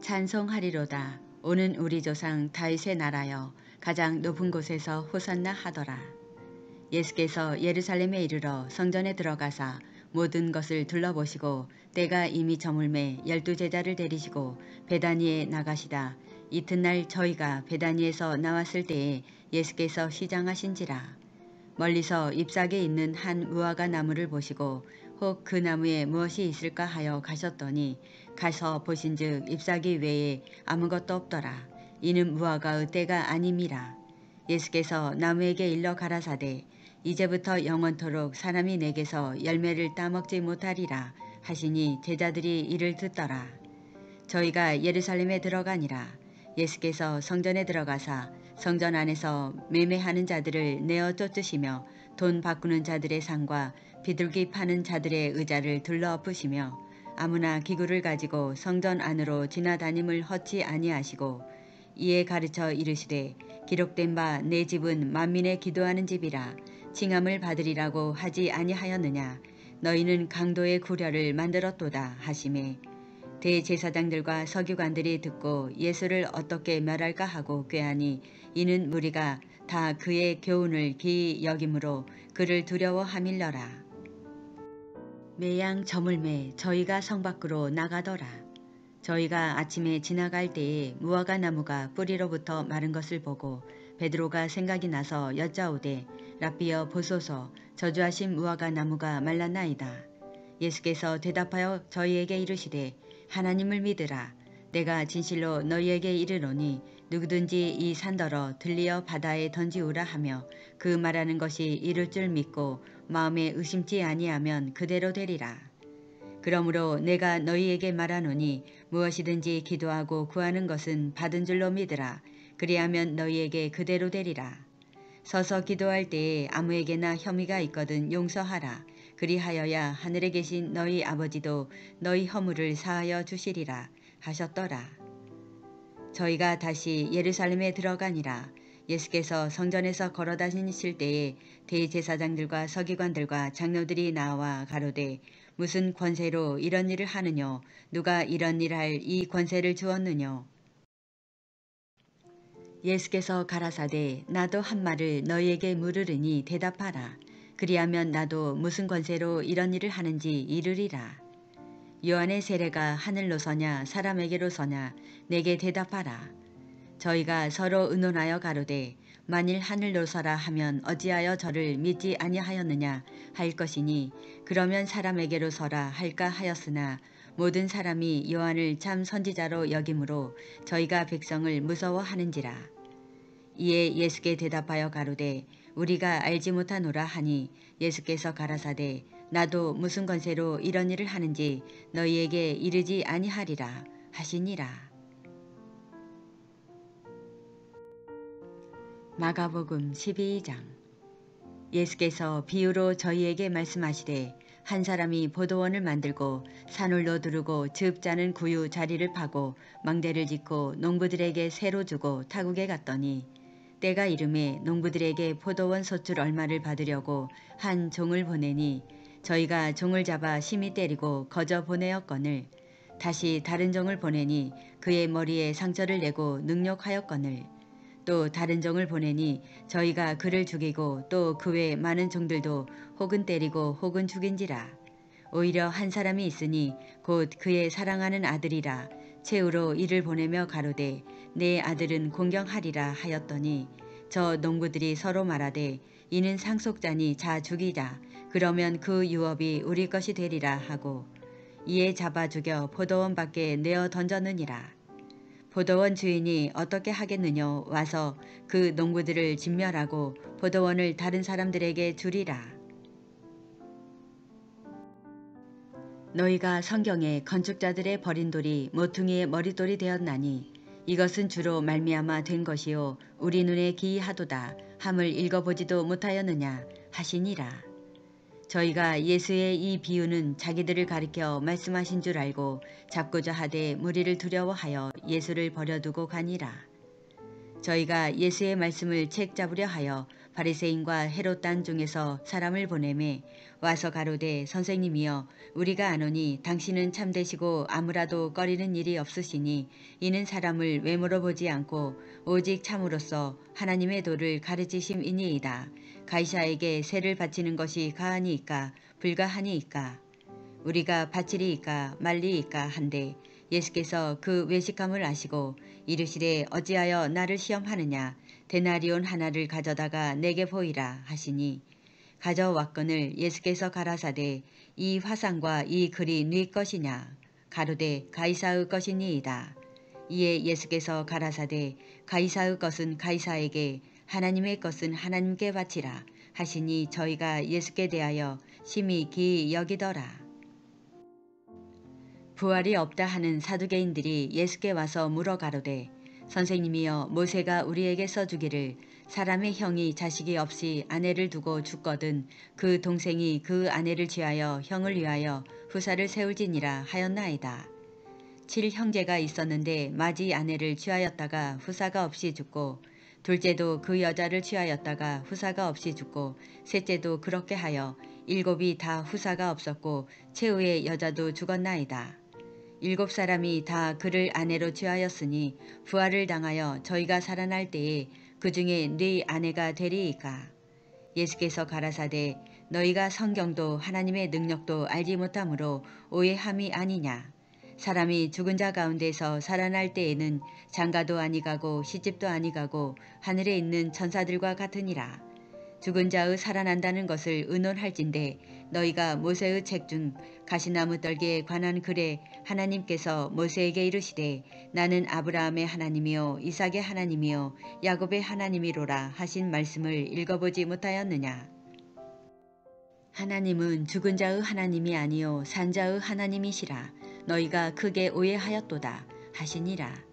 찬송하리로다. 오는 우리 조상 다윗의 나라여 가장 높은 곳에서 호산나 하더라. 예수께서 예루살렘에 이르러 성전에 들어가사 모든 것을 둘러보시고 때가 이미 저물매 12제자를 데리시고 베다니에 나가시다. 이튿날 저희가 베다니에서 나왔을 때에 예수께서 시장하신지라. 멀리서 잎사귀에 있는 한 무화과 나무를 보시고 혹 그 나무에 무엇이 있을까 하여 가셨더니 가서 보신즉 잎사귀 외에 아무것도 없더라. 이는 무화과의 때가 아님이라. 예수께서 나무에게 일러 가라사대 이제부터 영원토록 사람이 내게서 열매를 따먹지 못하리라 하시니 제자들이 이를 듣더라. 저희가 예루살렘에 들어가니라. 예수께서 성전에 들어가사 성전 안에서 매매하는 자들을 내어 쫓으시며 돈 바꾸는 자들의 상과 비둘기 파는 자들의 의자를 둘러 엎으시며 아무나 기구를 가지고 성전 안으로 지나다님을 허치 아니하시고 이에 가르쳐 이르시되 기록된 바 내 집은 만민의 기도하는 집이라 칭함을 받으리라고 하지 아니하였느냐. 너희는 강도의 구려를 만들었도다 하시매 대제사장들과 서기관들이 듣고 예수를 어떻게 멸할까 하고 꾀하니 이는 무리가 다 그의 교훈을 기이 여김으로 그를 두려워함일러라. 매양 저물매 저희가 성 밖으로 나가더라. 저희가 아침에 지나갈 때에 무화과 나무가 뿌리로부터 마른 것을 보고 베드로가 생각이 나서 여짜오되 라삐여 보소서 저주하신 무화과 나무가 말랐나이다. 예수께서 대답하여 저희에게 이르시되 하나님을 믿으라. 내가 진실로 너희에게 이르노니 누구든지 이 산더러 들리어 바다에 던지우라 하며 그 말하는 것이 이룰 줄 믿고 마음에 의심치 아니하면 그대로 되리라. 그러므로 내가 너희에게 말하노니 무엇이든지 기도하고 구하는 것은 받은 줄로 믿으라. 그리하면 너희에게 그대로 되리라. 서서 기도할 때에 아무에게나 혐의가 있거든 용서하라. 그리하여야 하늘에 계신 너희 아버지도 너희 허물을 사하여 주시리라 하셨더라. 저희가 다시 예루살렘에 들어가니라. 예수께서 성전에서 걸어 다니실 때에 대제사장들과 서기관들과 장로들이 나와 가로되 무슨 권세로 이런 일을 하느뇨? 누가 이런 일 할 이 권세를 주었느뇨? 예수께서 가라사대 나도 한 말을 너희에게 물으리니 대답하라. 그리하면 나도 무슨 권세로 이런 일을 하는지 이르리라. 요한의 세례가 하늘로서냐 사람에게로서냐 내게 대답하라. 저희가 서로 의논하여 가로되 만일 하늘로서라 하면 어찌하여 저를 믿지 아니하였느냐 할 것이니 그러면 사람에게로서라 할까 하였으나 모든 사람이 요한을 참 선지자로 여김으로 저희가 백성을 무서워하는지라. 이에 예수께 대답하여 가로되 우리가 알지 못하노라 하니 예수께서 가라사대 나도 무슨 권세로 이런 일을 하는지 너희에게 이르지 아니하리라 하시니라. 마가복음 12장. 예수께서 비유로 저희에게 말씀하시되 한 사람이 포도원을 만들고 산울로 두르고 즙 짜는 구유 자리를 파고 망대를 짓고 농부들에게 새로 주고 타국에 갔더니 때가 이름에 농부들에게 포도원 소출 얼마를 받으려고 한 종을 보내니 저희가 종을 잡아 심히 때리고 거저 보내었거늘 다시 다른 종을 보내니 그의 머리에 상처를 내고 능욕하였거늘 또 다른 종을 보내니 저희가 그를 죽이고 또 그 외 많은 종들도 혹은 때리고 혹은 죽인지라. 오히려 한 사람이 있으니 곧 그의 사랑하는 아들이라 최후로 이를 보내며 가로되 내 아들은 공경하리라 하였더니 저 농부들이 서로 말하되 이는 상속자니 자 죽이자. 그러면 그 유업이 우리 것이 되리라 하고 이에 잡아 죽여 포도원 밖에 내어 던졌느니라. 포도원 주인이 어떻게 하겠느냐 와서 그 농부들을 진멸하고 포도원을 다른 사람들에게 주리라. 너희가 성경에 건축자들의 버린 돌이 모퉁이의 머릿돌이 되었나니 이것은 주로 말미암아 된 것이요 우리 눈에 기이하도다 함을 읽어보지도 못하였느냐 하시니라. 저희가 예수의 이 비유는 자기들을 가리켜 말씀하신 줄 알고 잡고자 하되 무리를 두려워하여 예수를 버려두고 가니라. 저희가 예수의 말씀을 책 잡으려 하여 바리새인과 헤롯단 중에서 사람을 보내매 와서 가로되 선생님이여 우리가 아노니 당신은 참되시고 아무라도 꺼리는 일이 없으시니 이는 사람을 외모로 보지 않고 오직 참으로써 하나님의 도를 가르치심이니이다. 가이사에게 세를 바치는 것이 가하니이까 불가하니이까 우리가 바치리이까 말리이까 한데 예수께서 그 외식함을 아시고 이르시되 어찌하여 나를 시험하느냐 데나리온 하나를 가져다가 내게 보이라 하시니 가져왔거늘 예수께서 가라사대 이 화상과 이 글이 네 것이냐 가로되 가이사의 것이니이다. 이에 예수께서 가라사대 가이사의 것은 가이사에게 하나님의 것은 하나님께 바치라 하시니 저희가 예수께 대하여 심히 기이 여기더라. 부활이 없다 하는 사두개인들이 예수께 와서 물어 가로되 선생님이여 모세가 우리에게 써주기를 사람의 형이 자식이 없이 아내를 두고 죽거든 그 동생이 그 아내를 취하여 형을 위하여 후사를 세울지니라 하였나이다. 7형제가 있었는데 맏이 아내를 취하였다가 후사가 없이 죽고 둘째도 그 여자를 취하였다가 후사가 없이 죽고 셋째도 그렇게 하여 7이 다 후사가 없었고 최후의 여자도 죽었나이다. 7사람이 다 그를 아내로 취하였으니 부활을 당하여 저희가 살아날 때에 그 중에 네 아내가 되리이까. 예수께서 가라사대 너희가 성경도 하나님의 능력도 알지 못함으로 오해함이 아니냐. 사람이 죽은 자 가운데서 살아날 때에는 장가도 아니가고 시집도 아니가고 하늘에 있는 천사들과 같으니라. 죽은 자의 살아난다는 것을 의논할진대 너희가 모세의 책 중 가시나무 떨기에 관한 글에 하나님께서 모세에게 이르시되 나는 아브라함의 하나님이요 이삭의 하나님이요 야곱의 하나님이로라 하신 말씀을 읽어보지 못하였느냐. 하나님은 죽은 자의 하나님이 아니요 산 자의 하나님이시라 너희가 크게 오해하였도다 하시니라.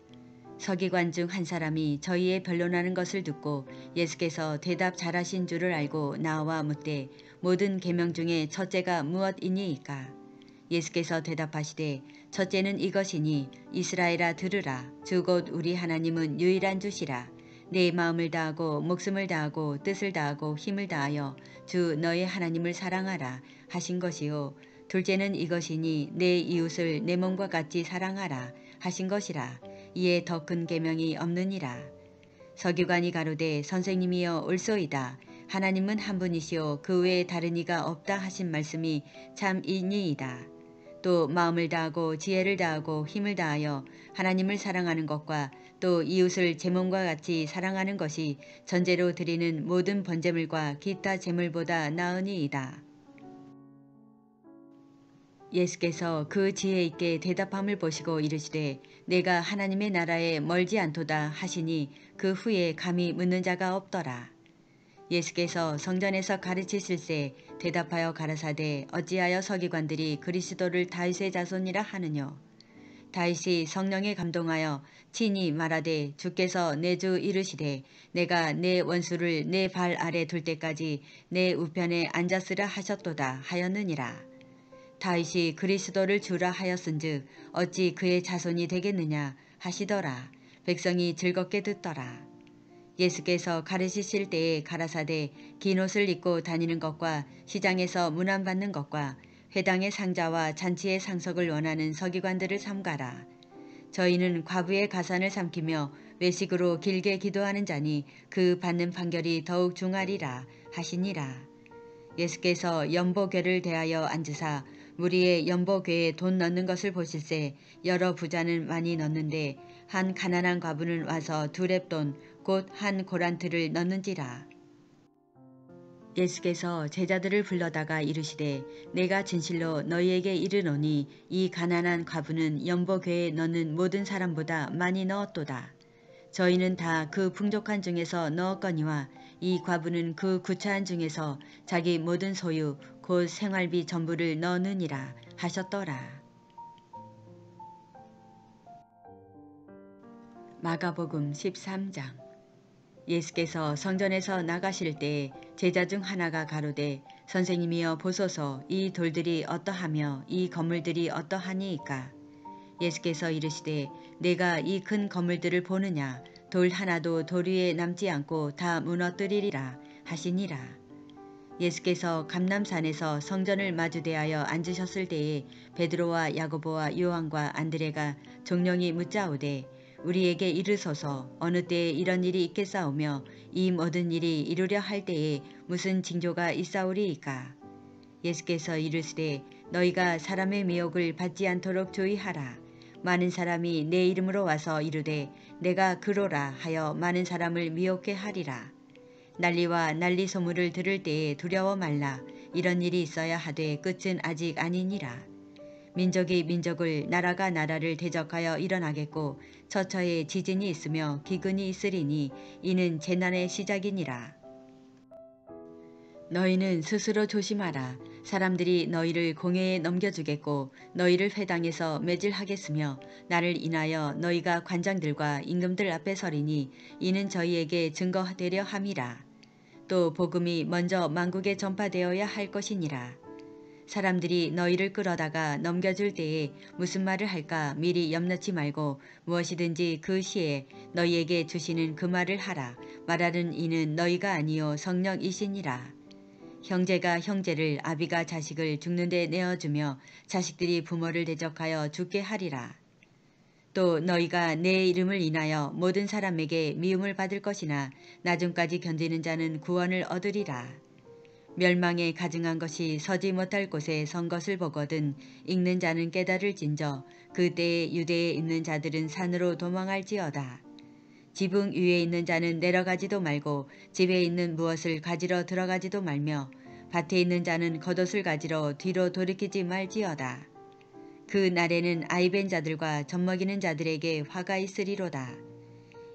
서기관 중 한 사람이 저희의 변론하는 것을 듣고 예수께서 대답 잘하신 줄을 알고 나와 묻되 모든 계명 중에 첫째가 무엇이니이까. 예수께서 대답하시되 첫째는 이것이니 이스라엘아 들으라 주 곧 우리 하나님은 유일한 주시라. 내 마음을 다하고 목숨을 다하고 뜻을 다하고 힘을 다하여 주 너의 하나님을 사랑하라 하신 것이요. 둘째는 이것이니 내 이웃을 내 몸과 같이 사랑하라 하신 것이라. 이에 더 큰 계명이 없느니라. 서기관이 가로되 선생님이여 옳소이다. 하나님은 한 분이시오 그 외에 다른 이가 없다 하신 말씀이 참이니이다. 또 마음을 다하고 지혜를 다하고 힘을 다하여 하나님을 사랑하는 것과 또 이웃을 제 몸과 같이 사랑하는 것이 전제로 드리는 모든 번제물과 기타 제물보다 나으니이다. 예수께서 그 지혜 있게 대답함을 보시고 이르시되 내가 하나님의 나라에 멀지 않도다 하시니 그 후에 감히 묻는 자가 없더라. 예수께서 성전에서 가르치실세 대답하여 가라사대 어찌하여 서기관들이 그리스도를 다윗의 자손이라 하느뇨. 다윗이 성령에 감동하여 친히 말하되 주께서 내 주 이르시되 내가 내 원수를 내 발 아래 둘 때까지 내 우편에 앉았으라 하셨도다 하였느니라. 다윗이 그리스도를 주라 하였은즉 어찌 그의 자손이 되겠느냐 하시더라. 백성이 즐겁게 듣더라. 예수께서 가르치실 때에 가라사대 긴 옷을 입고 다니는 것과 시장에서 문안받는 것과 회당의 상자와 잔치의 상석을 원하는 서기관들을 삼가라. 저희는 과부의 가산을 삼키며 외식으로 길게 기도하는 자니 그 받는 판결이 더욱 중하리라 하시니라. 예수께서 연보궤를 대하여 앉으사 무리의 연보궤에 돈 넣는 것을 보실세 여러 부자는 많이 넣는데 한 가난한 과부는 와서 두 렙돈 곧 한 고란트를 넣는지라. 예수께서 제자들을 불러다가 이르시되 내가 진실로 너희에게 이르노니 이 가난한 과부는 연보궤에 넣는 모든 사람보다 많이 넣었도다. 저희는 다 그 풍족한 중에서 넣었거니와 이 과부는 그 구차한 중에서 자기 모든 소유 곧 생활비 전부를 넣느니라 하셨더라. 마가복음 13장. 예수께서 성전에서 나가실 때 제자 중 하나가 가로되 선생님이여 보소서 이 돌들이 어떠하며 이 건물들이 어떠하니이까. 예수께서 이르시되 내가 이 큰 건물들을 보느냐 돌 하나도 돌 위에 남지 않고 다 무너뜨리리라 하시니라. 예수께서 감람산에서 성전을 마주대하여 앉으셨을 때에 베드로와 야고보와 요한과 안드레가 종령이 묻자오되 우리에게 이르소서 어느 때에 이런 일이 있겠사오며 이 모든 일이 이루려 할 때에 무슨 징조가 있사오리이까. 예수께서 이르시되 너희가 사람의 미혹을 받지 않도록 주의하라. 많은 사람이 내 이름으로 와서 이르되 내가 그로라 하여 많은 사람을 미혹해 하리라. 난리와 난리 소문을 들을 때에 두려워 말라. 이런 일이 있어야 하되 끝은 아직 아니니라. 민족이 민족을 나라가 나라를 대적하여 일어나겠고 처처에 지진이 있으며 기근이 있으리니 이는 재난의 시작이니라. 너희는 스스로 조심하라. 사람들이 너희를 공회에 넘겨주겠고 너희를 회당에서 매질하겠으며 나를 인하여 너희가 관장들과 임금들 앞에 서리니 이는 저희에게 증거되려 함이라. 또 복음이 먼저 만국에 전파되어야 할 것이니라. 사람들이 너희를 끌어다가 넘겨줄 때에 무슨 말을 할까 미리 염려치 말고 무엇이든지 그 시에 너희에게 주시는 그 말을 하라. 말하는 이는 너희가 아니요 성령이시니라. 형제가 형제를 아비가 자식을 죽는 데 내어주며 자식들이 부모를 대적하여 죽게 하리라. 또 너희가 내 이름을 인하여 모든 사람에게 미움을 받을 것이나 나중까지 견디는 자는 구원을 얻으리라. 멸망에 가증한 것이 서지 못할 곳에 선 것을 보거든 읽는 자는 깨달을진저 그때에 유대에 있는 자들은 산으로 도망할지어다. 지붕 위에 있는 자는 내려가지도 말고 집에 있는 무엇을 가지러 들어가지도 말며 밭에 있는 자는 겉옷을 가지러 뒤로 돌이키지 말지어다. 그 날에는 아이벤 자들과 젖먹이는 자들에게 화가 있으리로다.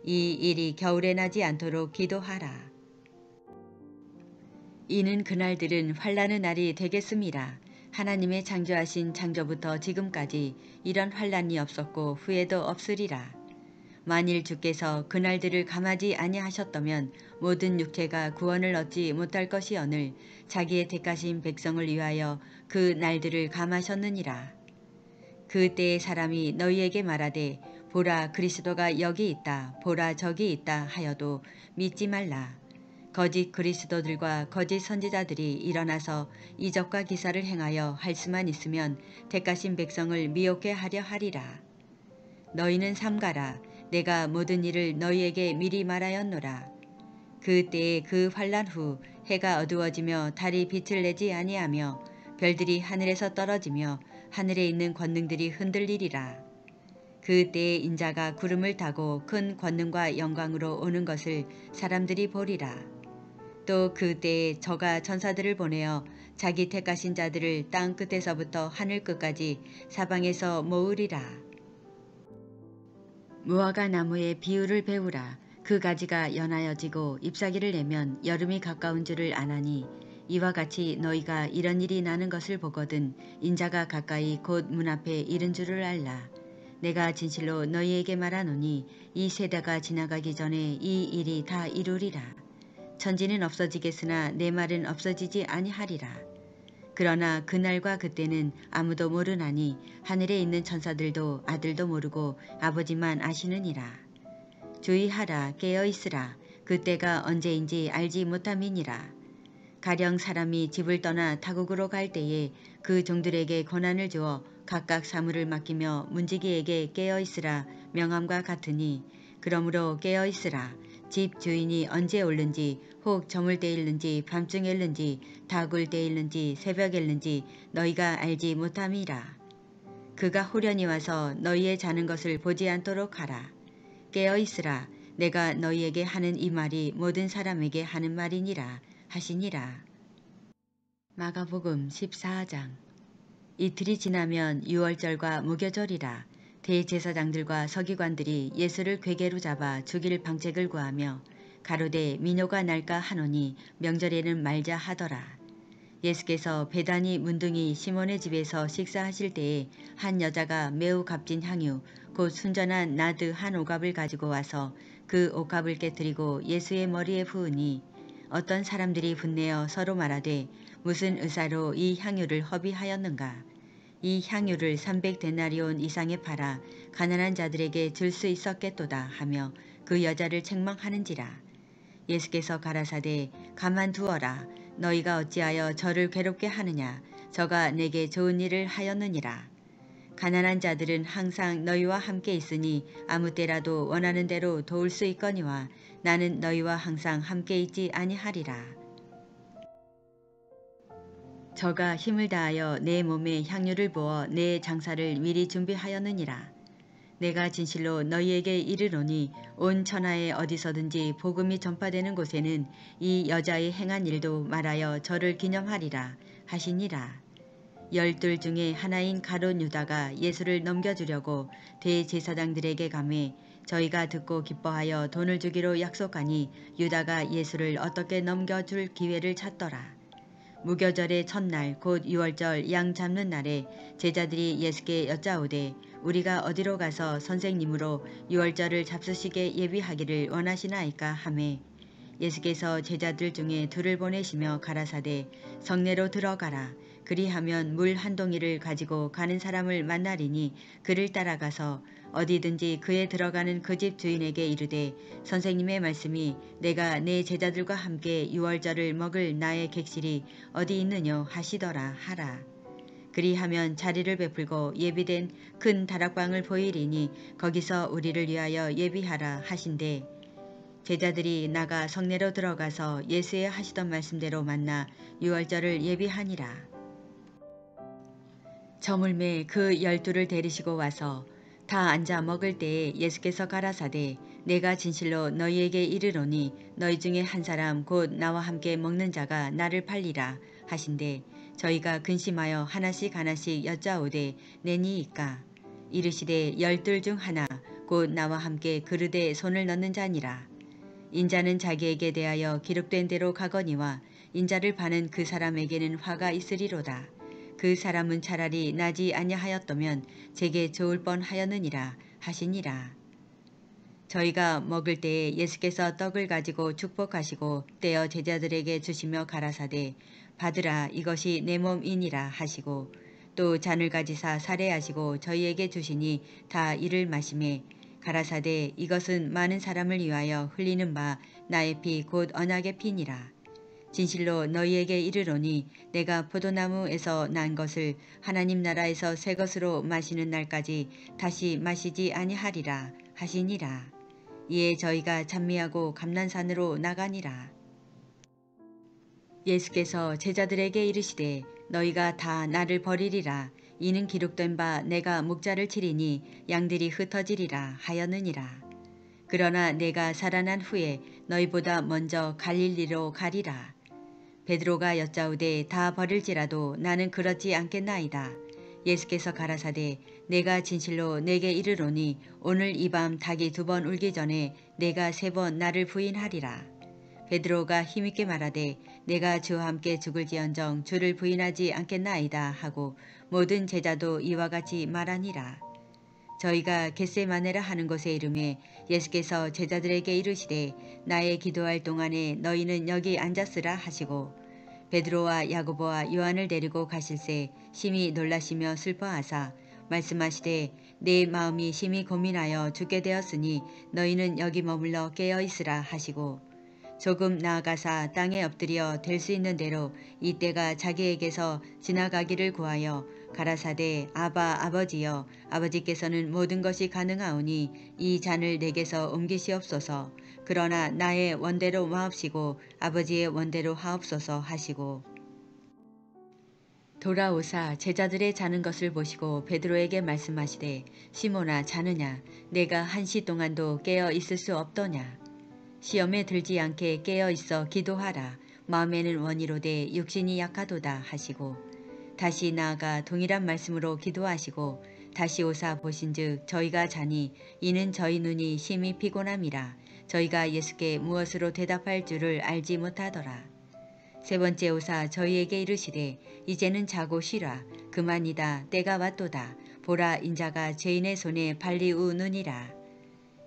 이 일이 겨울에 나지 않도록 기도하라. 이는 그날들은 환난의 날이 되겠습니다. 하나님의 창조하신 창조부터 지금까지 이런 환난이 없었고 후에도 없으리라. 만일 주께서 그날들을 감하지 아니하셨다면 모든 육체가 구원을 얻지 못할 것이오늘 자기의 택하신 백성을 위하여 그 날들을 감하셨느니라. 그때의 사람이 너희에게 말하되 보라 그리스도가 여기 있다 보라 저기 있다 하여도 믿지 말라. 거짓 그리스도들과 거짓 선지자들이 일어나서 이적과 기사를 행하여 할 수만 있으면 택하신 백성을 미혹해 하려 하리라. 너희는 삼가라. 내가 모든 일을 너희에게 미리 말하였노라. 그때에 그 환난 후 해가 어두워지며 달이 빛을 내지 아니하며 별들이 하늘에서 떨어지며 하늘에 있는 권능들이 흔들리리라. 그때에 인자가 구름을 타고 큰 권능과 영광으로 오는 것을 사람들이 보리라. 또 그때에 저가 천사들을 보내어 자기 택하신 자들을 땅 끝에서부터 하늘 끝까지 사방에서 모으리라. 무화과 나무의 비유를 배우라. 그 가지가 연하여지고 잎사귀를 내면 여름이 가까운 줄을 아나니 이와 같이 너희가 이런 일이 나는 것을 보거든 인자가 가까이 곧 문 앞에 이른 줄을 알라. 내가 진실로 너희에게 말하노니 이 세대가 지나가기 전에 이 일이 다 이루리라. 천지는 없어지겠으나 내 말은 없어지지 아니하리라. 그러나 그날과 그때는 아무도 모르나니 하늘에 있는 천사들도 아들도 모르고 아버지만 아시느니라. 주의하라 깨어있으라. 그때가 언제인지 알지 못함이니라. 가령 사람이 집을 떠나 타국으로 갈 때에 그 종들에게 권한을 주어 각각 사물을 맡기며 문지기에게 깨어있으라 명함과 같으니 그러므로 깨어있으라. 집 주인이 언제 올는지 혹 저물 때일는지 밤중에 일는지 다굴 때일는지 새벽에 일는지 너희가 알지 못함이라. 그가 호련히 와서 너희의 자는 것을 보지 않도록 하라. 깨어있으라. 내가 너희에게 하는 이 말이 모든 사람에게 하는 말이니라 하시니라. 마가복음 14장. 이틀이 지나면 유월절과 무교절이라. 대제사장들과 서기관들이 예수를 궤계로 잡아 죽일 방책을 구하며 가로되 민요가 날까 하노니 명절에는 말자 하더라. 예수께서 베다니 문둥이 시몬의 집에서 식사하실 때에 한 여자가 매우 값진 향유 곧 순전한 나드 한 옥합을 가지고 와서 그 옥합을 깨뜨리고 예수의 머리에 부으니 어떤 사람들이 분내어 서로 말하되 무슨 의사로 이 향유를 허비하였는가. 이 향유를 300데나리온 이상에 팔아 가난한 자들에게 줄 수 있었겠도다 하며 그 여자를 책망하는지라. 예수께서 가라사대 가만두어라. 너희가 어찌하여 저를 괴롭게 하느냐. 저가 내게 좋은 일을 하였느니라. 가난한 자들은 항상 너희와 함께 있으니 아무 때라도 원하는 대로 도울 수 있거니와 나는 너희와 항상 함께 있지 아니하리라. 저가 힘을 다하여 내 몸에 향유를 부어 내 장사를 미리 준비하였느니라. 내가 진실로 너희에게 이르노니 온 천하에 어디서든지 복음이 전파되는 곳에는 이 여자의 행한 일도 말하여 저를 기념하리라 하시니라. 12 중에 하나인 가룟 유다가 예수를 넘겨주려고 대제사장들에게 가매 저희가 듣고 기뻐하여 돈을 주기로 약속하니 유다가 예수를 어떻게 넘겨줄 기회를 찾더라. 무교절의 첫날 곧 유월절 양 잡는 날에 제자들이 예수께 여짜오되 우리가 어디로 가서 선생님으로 유월절을 잡수시게 예비하기를 원하시나이까 하매 예수께서 제자들 중에 둘을 보내시며 가라사대 성내로 들어가라. 그리하면 물 한 동이를 가지고 가는 사람을 만나리니 그를 따라가서 어디든지 그에 들어가는 그 집 주인에게 이르되 선생님의 말씀이 내가 내 제자들과 함께 유월절을 먹을 나의 객실이 어디 있느뇨 하시더라 하라. 그리하면 자리를 베풀고 예비된 큰 다락방을 보이리니 거기서 우리를 위하여 예비하라 하신대 제자들이 나가 성내로 들어가서 예수의 하시던 말씀대로 만나 유월절을 예비하니라. 저물매 그 12를 데리시고 와서 다 앉아 먹을 때에 예수께서 가라사대 내가 진실로 너희에게 이르노니 너희 중에 한 사람 곧 나와 함께 먹는 자가 나를 팔리라 하신대 저희가 근심하여 하나씩 하나씩 여짜오되 내니이까 이르시되 12 중 하나 곧 나와 함께 그릇에 손을 넣는 자니라. 인자는 자기에게 대하여 기록된 대로 가거니와 인자를 파는 그 사람에게는 화가 있으리로다. 그 사람은 차라리 나지 아니하였더면 제게 좋을 뻔하였느니라 하시니라. 저희가 먹을 때에 예수께서 떡을 가지고 축복하시고 떼어 제자들에게 주시며 가라사대 받으라 이것이 내 몸이니라 하시고 또 잔을 가지사 살해하시고 저희에게 주시니 다 이를 마시매 가라사대 이것은 많은 사람을 위하여 흘리는 바 나의 피 곧 언약의 피니라. 진실로 너희에게 이르노니 내가 포도나무에서 난 것을 하나님 나라에서 새 것으로 마시는 날까지 다시 마시지 아니하리라 하시니라. 이에 저희가 찬미하고 감난산으로 나가니라. 예수께서 제자들에게 이르시되 너희가 다 나를 버리리라. 이는 기록된 바 내가 목자를 치리니 양들이 흩어지리라 하였느니라. 그러나 내가 살아난 후에 너희보다 먼저 갈릴리로 가리라. 베드로가 여짜오되 다 버릴지라도 나는 그렇지 않겠나이다. 예수께서 가라사대 내가 진실로 내게 이르노니 오늘 이 밤 닭이 2번 울기 전에 내가 3번 나를 부인하리라. 베드로가 힘있게 말하되 내가 주와 함께 죽을지언정 주를 부인하지 않겠나이다 하고 모든 제자도 이와 같이 말하니라. 저희가 겟세마네라 하는 곳에 이르매 예수께서 제자들에게 이르시되 나의 기도할 동안에 너희는 여기 앉았으라 하시고 베드로와 야고보와 요한을 데리고 가실새 심히 놀라시며 슬퍼하사 말씀하시되 내 마음이 심히 고민하여 죽게 되었으니 너희는 여기 머물러 깨어있으라 하시고 조금 나아가사 땅에 엎드려 될 수 있는 대로 이때가 자기에게서 지나가기를 구하여 가라사대 아바 아버지여 아버지께서는 모든 것이 가능하오니 이 잔을 내게서 옮기시옵소서. 그러나 나의 원대로 마옵시고 아버지의 원대로 하옵소서 하시고 돌아오사 제자들의 자는 것을 보시고 베드로에게 말씀하시되 시몬아 자느냐 내가 1시 동안도 깨어 있을 수 없더냐. 시험에 들지 않게 깨어 있어 기도하라. 마음에는 원이로되 육신이 약하도다 하시고 다시 나아가 동일한 말씀으로 기도하시고 다시 오사 보신즉 저희가 자니 이는 저희 눈이 심히 피곤함이라. 저희가 예수께 무엇으로 대답할 줄을 알지 못하더라. 3번째 오사 저희에게 이르시되 이제는 자고 쉬라. 그만이다 때가 왔도다. 보라 인자가 죄인의 손에 발리우느니라.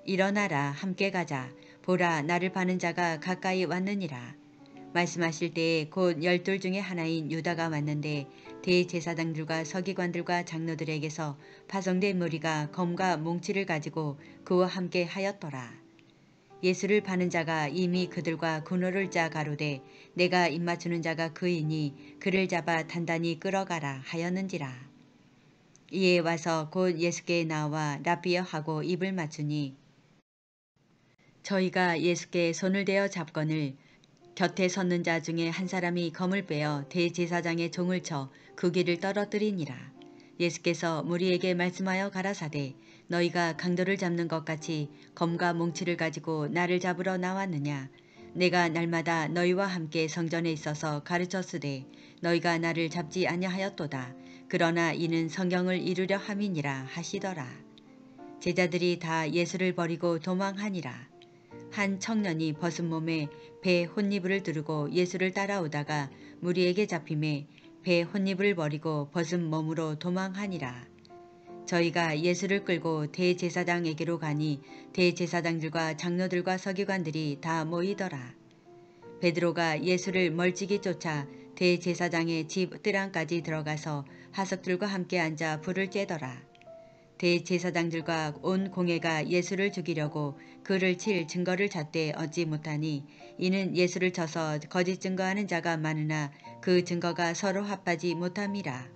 일어나라 함께 가자. 보라 나를 파는 자가 가까이 왔느니라. 말씀하실 때에 곧 12 중에 하나인 유다가 왔는데 대제사장들과 서기관들과 장로들에게서 파송된 무리가 검과 몽치를 가지고 그와 함께 하였더라. 예수를 파는 자가 이미 그들과 군호를 짜 가로되 내가 입맞추는 자가 그이니 그를 잡아 단단히 끌어가라 하였는지라. 이에 와서 곧 예수께 나와 라비어 하고 입을 맞추니 저희가 예수께 손을 대어 잡거늘 곁에 섰는 자 중에 한 사람이 검을 빼어 대제사장의 종을 쳐 그 귀를 떨어뜨리니라. 예수께서 무리에게 말씀하여 가라사대 너희가 강도를 잡는 것 같이 검과 몽치를 가지고 나를 잡으러 나왔느냐. 내가 날마다 너희와 함께 성전에 있어서 가르쳤으되 너희가 나를 잡지 아니하였도다. 그러나 이는 성경을 이루려 함이니라 하시더라. 제자들이 다 예수를 버리고 도망하니라. 한 청년이 벗은 몸에 배 혼니부를 두르고 예수를 따라오다가 무리에게 잡힘에 배 혼니부를 버리고 벗은 몸으로 도망하니라. 저희가 예수를 끌고 대제사장에게로 가니 대제사장들과 장로들과 서기관들이 다 모이더라. 베드로가 예수를 멀찍이 쫓아 대제사장의 집 뜰안까지 들어가서 하석들과 함께 앉아 불을 쬐더라. 대제사장들과 온 공회가 예수를 죽이려고 그를 칠 증거를 찾되 얻지 못하니 이는 예수를 쳐서 거짓 증거하는 자가 많으나 그 증거가 서로 합하지 못함이라.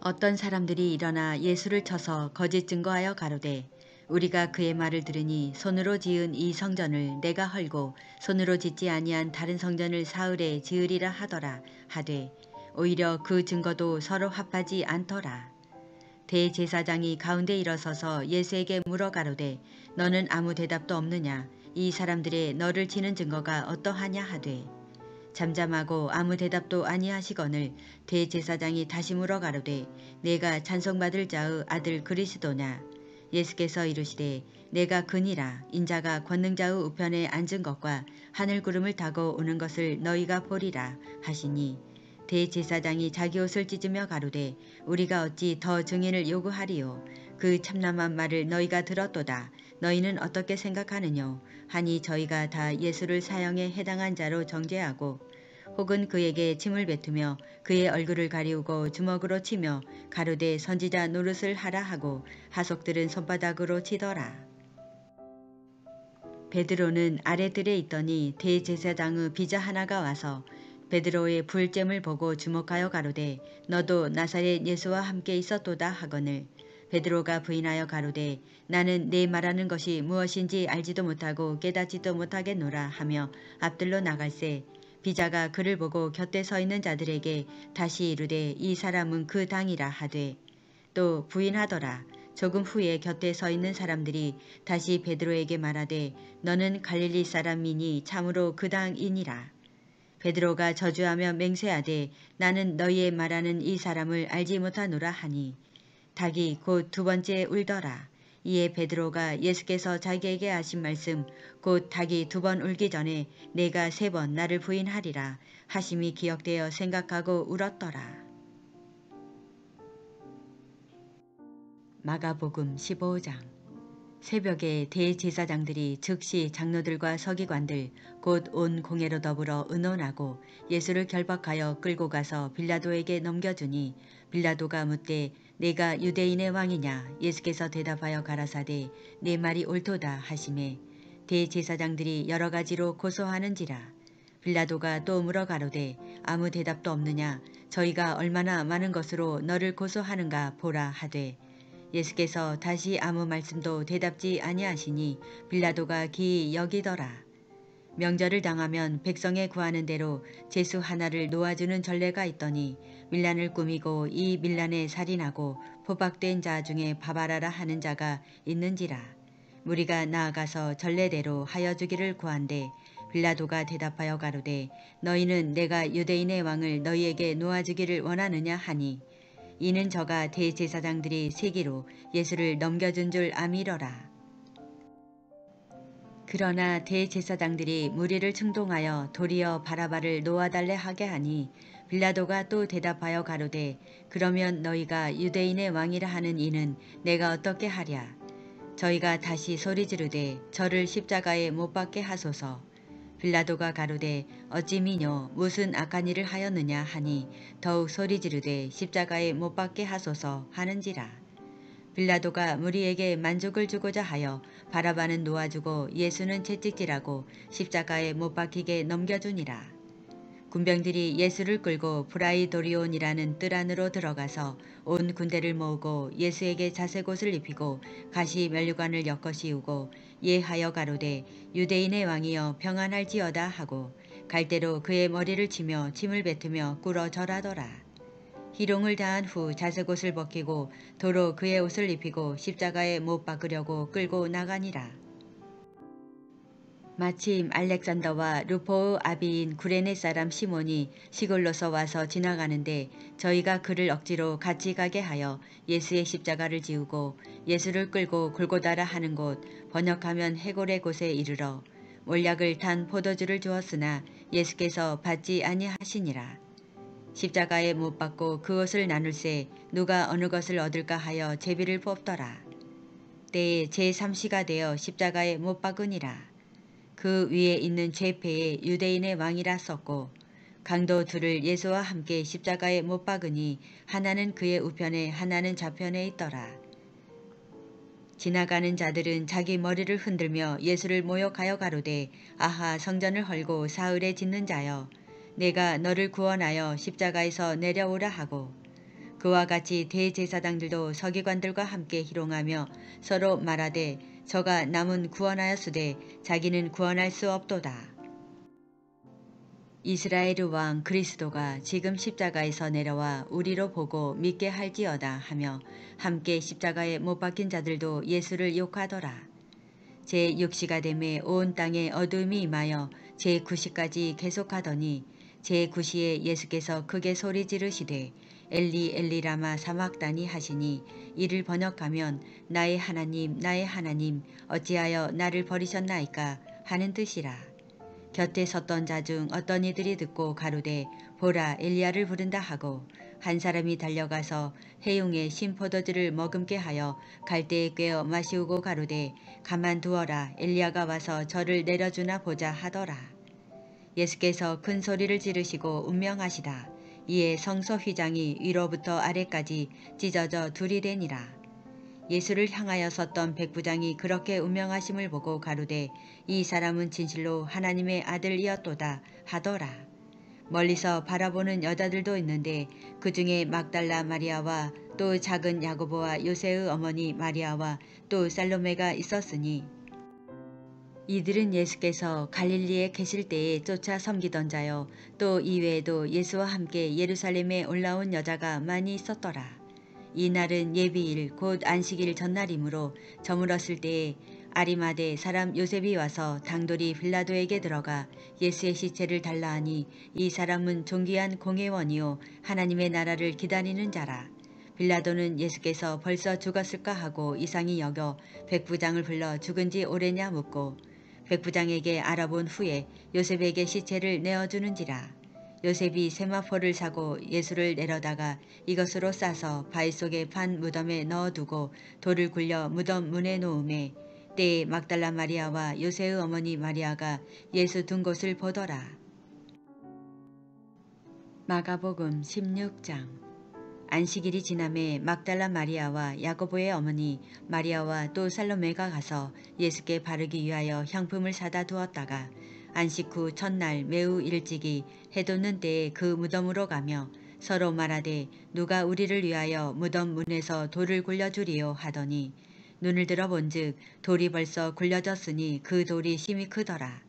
어떤 사람들이 일어나 예수를 쳐서 거짓 증거하여 가로되 우리가 그의 말을 들으니 손으로 지은 이 성전을 내가 헐고 손으로 짓지 아니한 다른 성전을 사흘에 지으리라 하더라 하되 오히려 그 증거도 서로 합하지 않더라. 대제사장이 가운데 일어서서 예수에게 물어 가로되 너는 아무 대답도 없느냐 이 사람들의 너를 치는 증거가 어떠하냐 하되 잠잠하고 아무 대답도 아니하시거늘 대제사장이 다시 물어 가로되 내가 찬송받을 자의 아들 그리스도냐 예수께서 이르시되 내가 그니라 인자가 권능자의 우편에 앉은 것과 하늘 구름을 타고 오는 것을 너희가 보리라 하시니 대제사장이 자기 옷을 찢으며 가로되 우리가 어찌 더 증인을 요구하리요 그 참남한 말을 너희가 들었도다 너희는 어떻게 생각하느뇨 하니 저희가 다 예수를 사형에 해당한 자로 정죄하고 혹은 그에게 침을 뱉으며 그의 얼굴을 가리우고 주먹으로 치며 가로되 선지자 노릇을 하라 하고 하속들은 손바닥으로 치더라. 베드로는 아래들에 있더니 대제사장의 비자 하나가 와서 베드로의 불잼을 보고 주목하여 가로되 너도 나사렛 예수와 함께 있었도다 하거늘 베드로가 부인하여 가로되 나는 네 말하는 것이 무엇인지 알지도 못하고 깨닫지도 못하겠노라 하며 앞들로 나갈새 비자가 그를 보고 곁에 서 있는 자들에게 다시 이르되 이 사람은 그 당이라 하되 또 부인하더라. 조금 후에 곁에 서 있는 사람들이 다시 베드로에게 말하되 너는 갈릴리 사람이니 참으로 그 당이니라. 베드로가 저주하며 맹세하되 나는 너희의 말하는 이 사람을 알지 못하노라 하니 닭이 곧 두 번째 울더라. 이에 베드로가 예수께서 자기에게 하신 말씀 곧 닭이 두 번 울기 전에 내가 세 번 나를 부인하리라 하심이 기억되어 생각하고 울었더라. 마가복음 15장 새벽에 대제사장들이 즉시 장로들과 서기관들 곧 온 공회로 더불어 의논하고 예수를 결박하여 끌고 가서 빌라도에게 넘겨주니 빌라도가 묻되 내가 유대인의 왕이냐 예수께서 대답하여 가라사대 내 말이 옳도다 하시매 대제사장들이 여러 가지로 고소하는지라 빌라도가 또 물어 가로되 아무 대답도 없느냐 저희가 얼마나 많은 것으로 너를 고소하는가 보라 하되 예수께서 다시 아무 말씀도 대답지 아니하시니 빌라도가 기이 여기더라. 명절을 당하면 백성에 구하는 대로 제수 하나를 놓아주는 전례가 있더니 밀란을 꾸미고 이 밀란에 살인하고 포박된 자 중에 바바라라 하는 자가 있는지라. 무리가 나아가서 전례대로 하여 주기를 구한데 빌라도가 대답하여 가로되 너희는 내가 유대인의 왕을 너희에게 놓아주기를 원하느냐 하니 이는 저가 대제사장들이 세기로 예수를 넘겨준 줄 아미러라. 그러나 대제사장들이 무리를 충동하여 도리어 바라바를 놓아달래 하게 하니 빌라도가 또 대답하여 가로되 그러면 너희가 유대인의 왕이라 하는 이는 내가 어떻게 하랴. 저희가 다시 소리 지르되 저를 십자가에 못 박게 하소서. 빌라도가 가로되 어찌 미뇨 무슨 악한 일을 하였느냐 하니 더욱 소리 지르되 십자가에 못 박게 하소서 하는지라. 빌라도가 무리에게 만족을 주고자 하여 바라바는 놓아주고 예수는 채찍질하고 십자가에 못 박히게 넘겨주니라. 군병들이 예수를 끌고 브라이도리온이라는 뜰 안으로 들어가서 온 군대를 모으고 예수에게 자색옷을 입히고 가시 면류관을 엮어 씌우고 예하여 가로되 유대인의 왕이여 평안할지어다 하고 갈대로 그의 머리를 치며 침을 뱉으며 꿇어 절하더라. 희롱을 다한 후 자색옷을 벗기고 도로 그의 옷을 입히고 십자가에 못 박으려고 끌고 나가니라. 마침 알렉산더와 루포의 아비인 구레네 사람 시몬이 시골로서 와서 지나가는데 저희가 그를 억지로 같이 가게 하여 예수의 십자가를 지우고 예수를 끌고 골고다라 하는 곳 번역하면 해골의 곳에 이르러 몰약을 탄 포도주를 주었으나 예수께서 받지 아니하시니라. 십자가에 못 박고 그 옷을 나눌새 누가 어느 것을 얻을까 하여 제비를 뽑더라. 때에 제3시가 되어 십자가에 못 박으니라. 그 위에 있는 죄패에 유대인의 왕이라 썼고 강도 둘을 예수와 함께 십자가에 못 박으니 하나는 그의 우편에 하나는 좌편에 있더라. 지나가는 자들은 자기 머리를 흔들며 예수를 모욕하여 가로되 아하 성전을 헐고 사흘에 짓는 자여 내가 너를 구원하여 십자가에서 내려오라 하고 그와 같이 대제사장들도 서기관들과 함께 희롱하며 서로 말하되 저가 남은 구원하였으되 자기는 구원할 수 없도다. 이스라엘의 왕 그리스도가 지금 십자가에서 내려와 우리로 보고 믿게 할지어다 하며 함께 십자가에 못 박힌 자들도 예수를 욕하더라. 제6시가 되매 온 땅에 어둠이 임하여 제9시까지 계속하더니 제9시에 예수께서 크게 소리 지르시되 엘리 엘리 라마 사막다니 하시니 이를 번역하면 나의 하나님 어찌하여 나를 버리셨나이까 하는 뜻이라. 곁에 섰던 자 중 어떤 이들이 듣고 가로되 보라 엘리야를 부른다 하고 한 사람이 달려가서 해용에 신포도주를 머금게 하여 갈대에 꿰어 마시우고 가로되 가만두어라 엘리야가 와서 저를 내려주나 보자 하더라. 예수께서 큰 소리를 지르시고 운명하시다. 이에 성소 휘장이 위로부터 아래까지 찢어져 둘이 되니라. 예수를 향하여 섰던 백부장이 그렇게 운명하심을 보고 가로되 이 사람은 진실로 하나님의 아들이었도다 하더라. 멀리서 바라보는 여자들도 있는데 그 중에 막달라 마리아와 또 작은 야고보와 요새의 어머니 마리아와 또 살로메가 있었으니 이들은 예수께서 갈릴리에 계실 때에 쫓아 섬기던 자요 또 이외에도 예수와 함께 예루살렘에 올라온 여자가 많이 있었더라. 이날은 예비일 곧 안식일 전날이므로 저물었을 때에 아리마대 사람 요셉이 와서 당돌이 빌라도에게 들어가 예수의 시체를 달라 하니 이 사람은 존귀한 공회원이요 하나님의 나라를 기다리는 자라. 빌라도는 예수께서 벌써 죽었을까 하고 이상히 여겨 백부장을 불러 죽은 지 오래냐 묻고 백부장에게 알아본 후에 요셉에게 시체를 내어주는지라. 요셉이 세마포를 사고 예수를 내려다가 이것으로 싸서 바위 속에 판 무덤에 넣어두고 돌을 굴려 무덤 문에 놓음에 때에 막달라 마리아와 요새의 어머니 마리아가 예수 둔 곳을 보더라. 마가복음 16장. 안식일이 지남에 막달라 마리아와 야고보의 어머니 마리아와 또 살로메가 가서 예수께 바르기 위하여 향품을 사다 두었다가 안식 후 첫날 매우 일찍이 해 돋는 때에 그 무덤으로 가며 서로 말하되 누가 우리를 위하여 무덤 문에서 돌을 굴려주리요 하더니 눈을 들어 본즉 돌이 벌써 굴려졌으니 그 돌이 심히 크더라.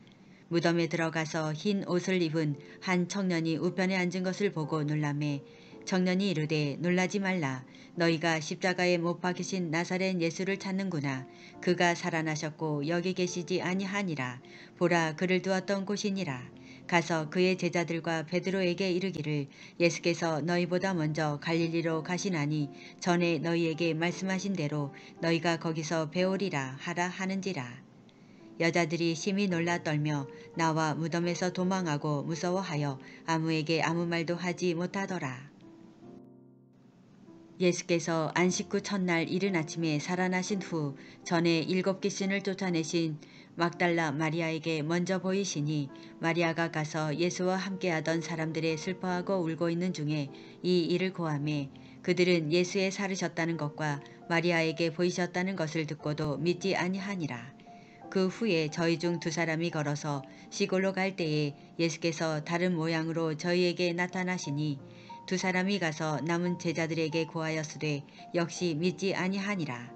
무덤에 들어가서 흰 옷을 입은 한 청년이 우편에 앉은 것을 보고 놀라매 청년이 이르되 놀라지 말라. 너희가 십자가에 못 박히신 나사렛 예수를 찾는구나. 그가 살아나셨고 여기 계시지 아니하니라. 보라 그를 두었던 곳이니라. 가서 그의 제자들과 베드로에게 이르기를 예수께서 너희보다 먼저 갈릴리로 가시나니 전에 너희에게 말씀하신 대로 너희가 거기서 배우리라 하라 하는지라. 여자들이 심히 놀라 떨며 나와 무덤에서 도망하고 무서워하여 아무에게 아무 말도 하지 못하더라. 예수께서 안식 후 첫날 이른 아침에 살아나신 후 전에 7 귀신을 쫓아내신 막달라 마리아에게 먼저 보이시니 마리아가 가서 예수와 함께하던 사람들의 슬퍼하고 울고 있는 중에 이 일을 고하매 그들은 예수의 살으셨다는 것과 마리아에게 보이셨다는 것을 듣고도 믿지 아니하니라. 그 후에 저희 중 2사람이 걸어서 시골로 갈 때에 예수께서 다른 모양으로 저희에게 나타나시니 2사람이 가서 남은 제자들에게 고하였으되 역시 믿지 아니하니라.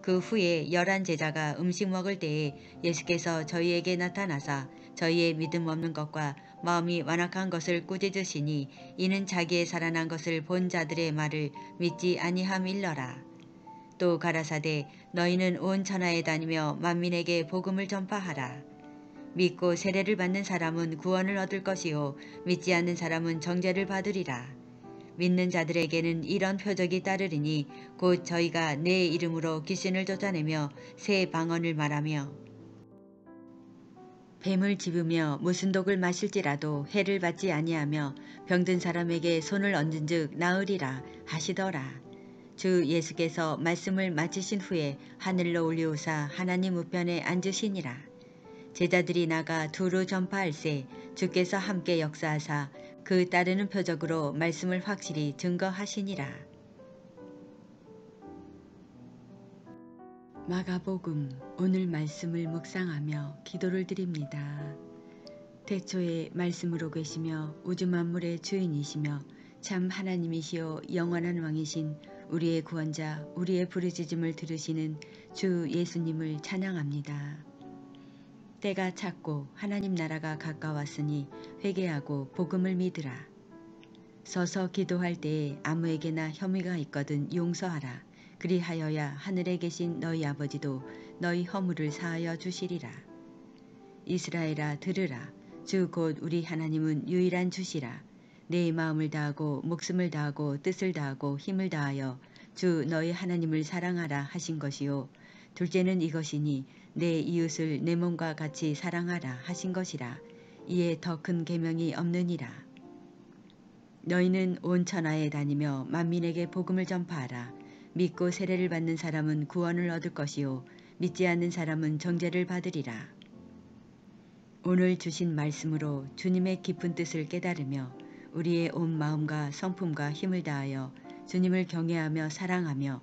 그 후에 11 제자가 음식 먹을 때에 예수께서 저희에게 나타나사 저희의 믿음 없는 것과 마음이 완악한 것을 꾸짖으시니 이는 자기의 살아난 것을 본 자들의 말을 믿지 아니함일러라. 또 가라사대 너희는 온 천하에 다니며 만민에게 복음을 전파하라. 믿고 세례를 받는 사람은 구원을 얻을 것이요 믿지 않는 사람은 정죄를 받으리라. 믿는 자들에게는 이런 표적이 따르리니 곧 저희가 내 이름으로 귀신을 쫓아내며 새 방언을 말하며 뱀을 집으며 무슨 독을 마실지라도 해를 받지 아니하며 병든 사람에게 손을 얹은 즉 나으리라 하시더라. 주 예수께서 말씀을 마치신 후에 하늘로 올리우사 하나님 우편에 앉으시니라. 제자들이 나가 두루 전파할세 주께서 함께 역사하사 그 따르는 표적으로 말씀을 확실히 증거하시니라. 마가복음. 오늘 말씀을 묵상하며 기도를 드립니다. 태초에 말씀으로 계시며 우주 만물의 주인이시며 참 하나님이시요 영원한 왕이신 우리의 구원자 우리의 부르짖음을 들으시는 주 예수님을 찬양합니다. 때가 찼고 하나님 나라가 가까웠으니 회개하고 복음을 믿으라. 서서 기도할 때에 아무에게나 혐의가 있거든 용서하라. 그리하여야 하늘에 계신 너희 아버지도 너희 허물을 사하여 주시리라. 이스라엘아 들으라. 주 곧 우리 하나님은 유일한 주시라. 내 마음을 다하고 목숨을 다하고 뜻을 다하고 힘을 다하여 주 너희 하나님을 사랑하라 하신 것이요. 둘째는 이것이니 내 이웃을 내 몸과 같이 사랑하라 하신 것이라. 이에 더 큰 계명이 없느니라. 너희는 온 천하에 다니며 만민에게 복음을 전파하라. 믿고 세례를 받는 사람은 구원을 얻을 것이요 믿지 않는 사람은 정죄를 받으리라. 오늘 주신 말씀으로 주님의 깊은 뜻을 깨달으며 우리의 온 마음과 성품과 힘을 다하여 주님을 경외하며 사랑하며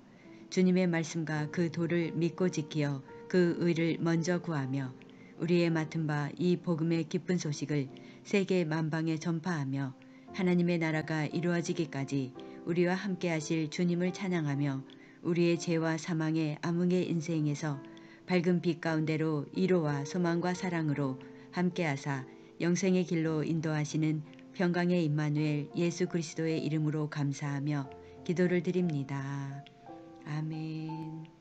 주님의 말씀과 그 도를 믿고 지키어 그 의를 먼저 구하며 우리의 맡은 바 이 복음의 기쁜 소식을 세계 만방에 전파하며 하나님의 나라가 이루어지기까지 우리와 함께 하실 주님을 찬양하며 우리의 죄와 사망의 암흑의 인생에서 밝은 빛 가운데로 위로와 소망과 사랑으로 함께하사 영생의 길로 인도하시는 평강의 임마누엘 예수 그리스도의 이름으로 감사하며 기도를 드립니다. 아멘.